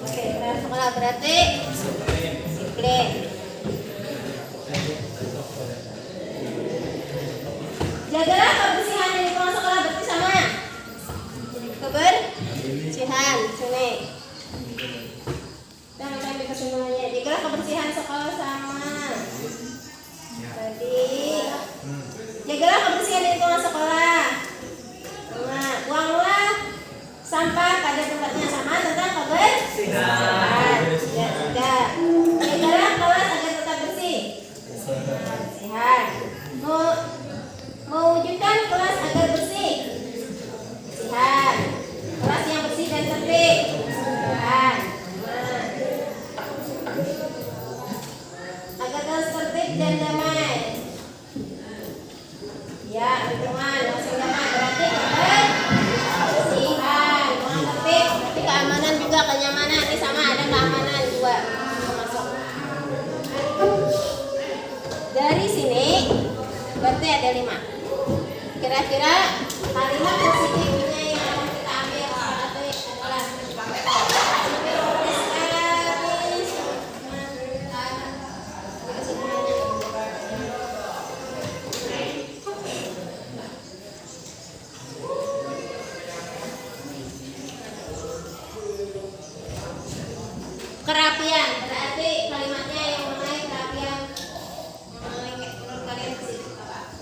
Oke, sekolah berarti disiplin. Jagalah kebersihan di lingkungan sekolah, berarti sama kebersihan. Sini. Dan sampai kesimpulannya. Jagalah kebersihan sekolah sama. Tadi. Jagalah kebersihan di lingkungan sekolah. Nah, buanglah sampah pada tempatnya, sama tentang kebersihan. Ya sudah. Jagalah kelas agar tetap bersih. Kebersihan. Mewujudkan kelas agar bersih. Kebersihan. Kelas yang bersih dan tertib. Kebersihan. Agar kelas tertib dan damai. Ya, lingkungan masih damai berarti kebersihan. Lingkungan tertib berarti keamanan juga, kenyamanan. Ini sama, ada keamanan juga masuk. Dari sini berarti ada 5. Kira-kira kalimat positifnya yang akan kita ambil adalah kerapian. Berarti kalimatnya yang mengenai kerapian. Menurut kalian sih apa?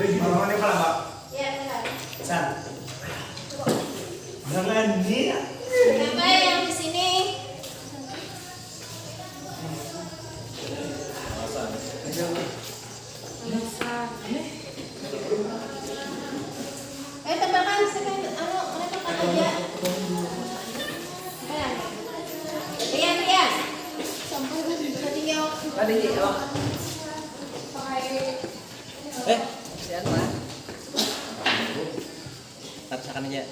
Orang-orang pala, Pak. Ya, benar. San. Jangan nih. Siapa yang di sini? Tebakan mereka aja. Rian. Tinggal. Tadi awak. Sian mah. Taksakan aja.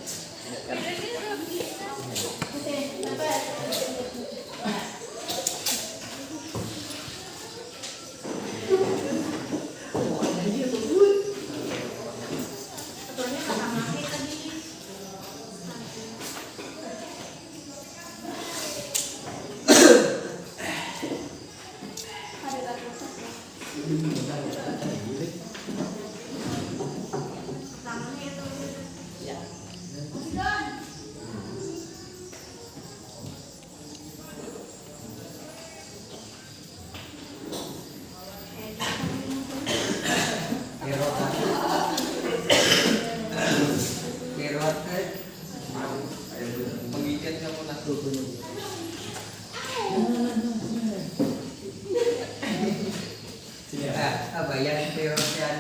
Bayar teorian.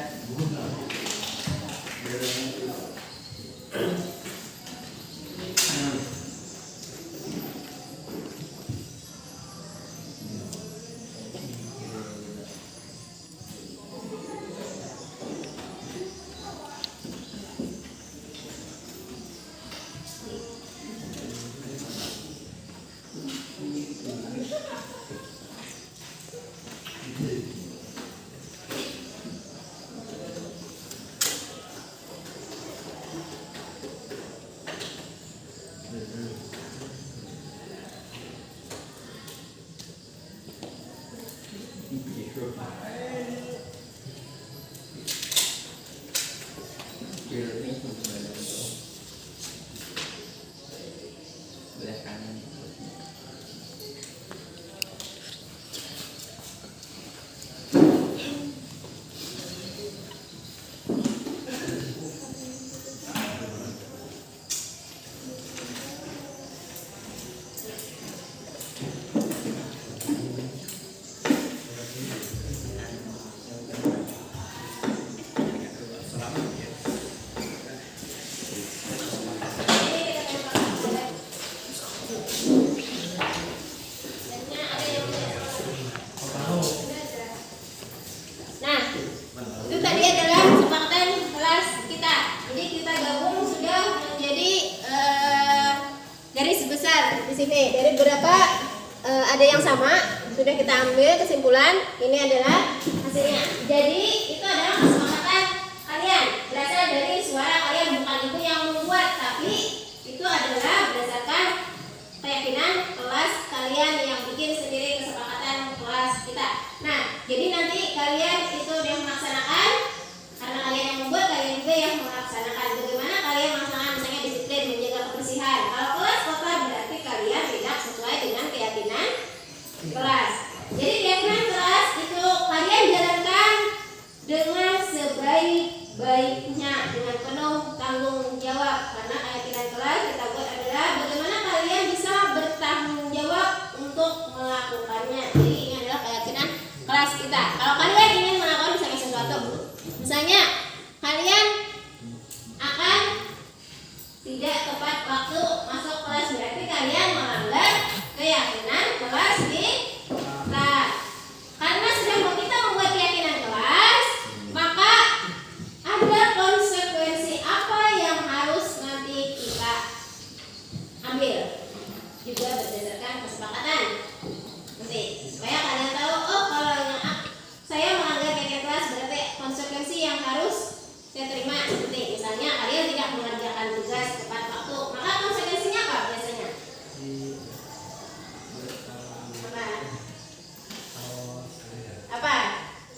sini dari beberapa ada yang sama, sudah kita ambil kesimpulan. Ini adalah hasilnya. Jadi itu adalah kesepakatan kalian, berasal dari suara kalian, bukan itu yang membuat, tapi itu adalah berdasarkan keyakinan kelas kalian yang bikin sendiri kesepakatan kelas kita. Nah, jadi nanti kalian itu yang melaksanakan, karena kalian yang membuat, kalian juga yang melaksanakan. Bagaimana kalian melaksanakan, misalnya disiplin, menjaga kebersihan. Kalau kelas kotor berarti kalian tidak sesuai dengan keyakinan kelas. Jadi keyakinan kelas itu kalian jalankan dengan sebaik-baiknya, dengan penuh tanggung jawab. Karena keyakinan kelas kita buat adalah bagaimana kalian bisa bertanggung jawab untuk melakukannya. Jadi ini adalah keyakinan kelas kita. Kalau kalian ingin melakukan misalnya sesuatu, misalnya kalian akan tidak tepat waktu masuk kelas, berarti kalian melanggar keyakinan kelas kita. Karena sudah kita membuat keyakinan kelas, maka ada konsekuensi apa yang harus nanti kita ambil, juga berdasarkan kesepakatan. Nanti supaya kalian tahu, oh kalau saya melanggar keyakinan kelas berarti konsekuensi yang harus saya terima. Seperti misalnya kalian tidak mengerjakan tugas tepat waktu, maka konsekuensinya apa biasanya? Apa?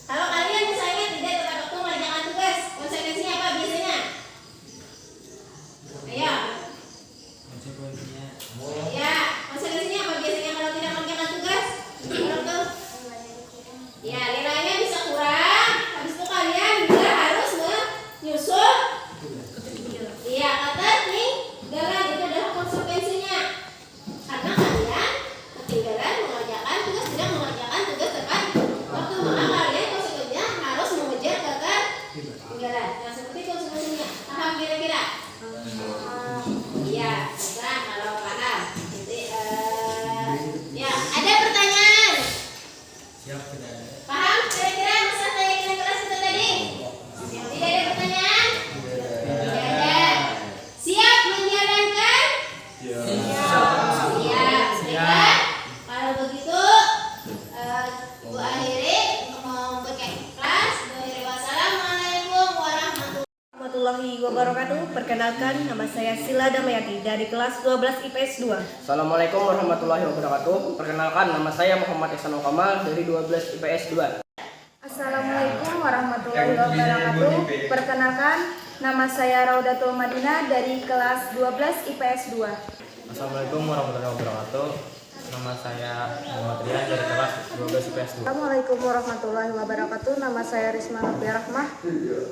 Kalau kalian misalnya tidak tepat waktu mengerjakan tugas, konsekuensinya apa biasanya? Ayo. Ya, konsekuensinya apa biasanya kalau tidak mengerjakan tugas? Kalau tuh, ya nilainya bisa kurang. Habis itu kalian juga harus warahmatullahi wabarakatuh. Perkenalkan, nama saya Sila Damayati dari kelas 12 IPS 2. Assalamualaikum warahmatullahi wabarakatuh. Perkenalkan, nama saya Muhammad Ihsanul Kamal dari 12 IPS 2. Assalamualaikum warahmatullahi wabarakatuh. Perkenalkan, nama saya Raudatul Madinah dari kelas 12 IPS 2. Assalamualaikum warahmatullahi wabarakatuh. Nama saya Muhammad Rian dari kelas 12 IPS 2. Assalamualaikum warahmatullahi wabarakatuh. Nama saya Risma Nurbiah Rahmah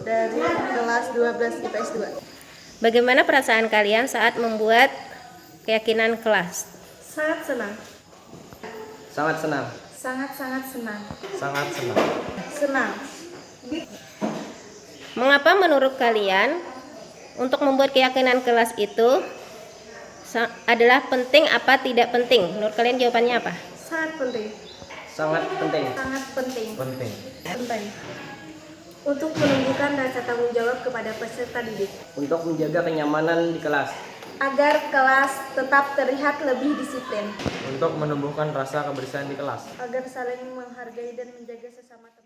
dari kelas 12 IPS 2. Bagaimana perasaan kalian saat membuat keyakinan kelas? Sangat senang. Sangat senang. Sangat-sangat senang. Sangat senang. Senang. Mengapa menurut kalian untuk membuat keyakinan kelas itu adalah penting apa tidak penting? Menurut kalian jawabannya apa? Sangat penting. Sangat penting. Sangat penting. Penting. Penting. Untuk menunjukkan rasa tanggung jawab kepada peserta didik. Untuk menjaga kenyamanan di kelas. Agar kelas tetap terlihat lebih disiplin. Untuk menumbuhkan rasa kebersihan di kelas. Agar saling menghargai dan menjaga sesama.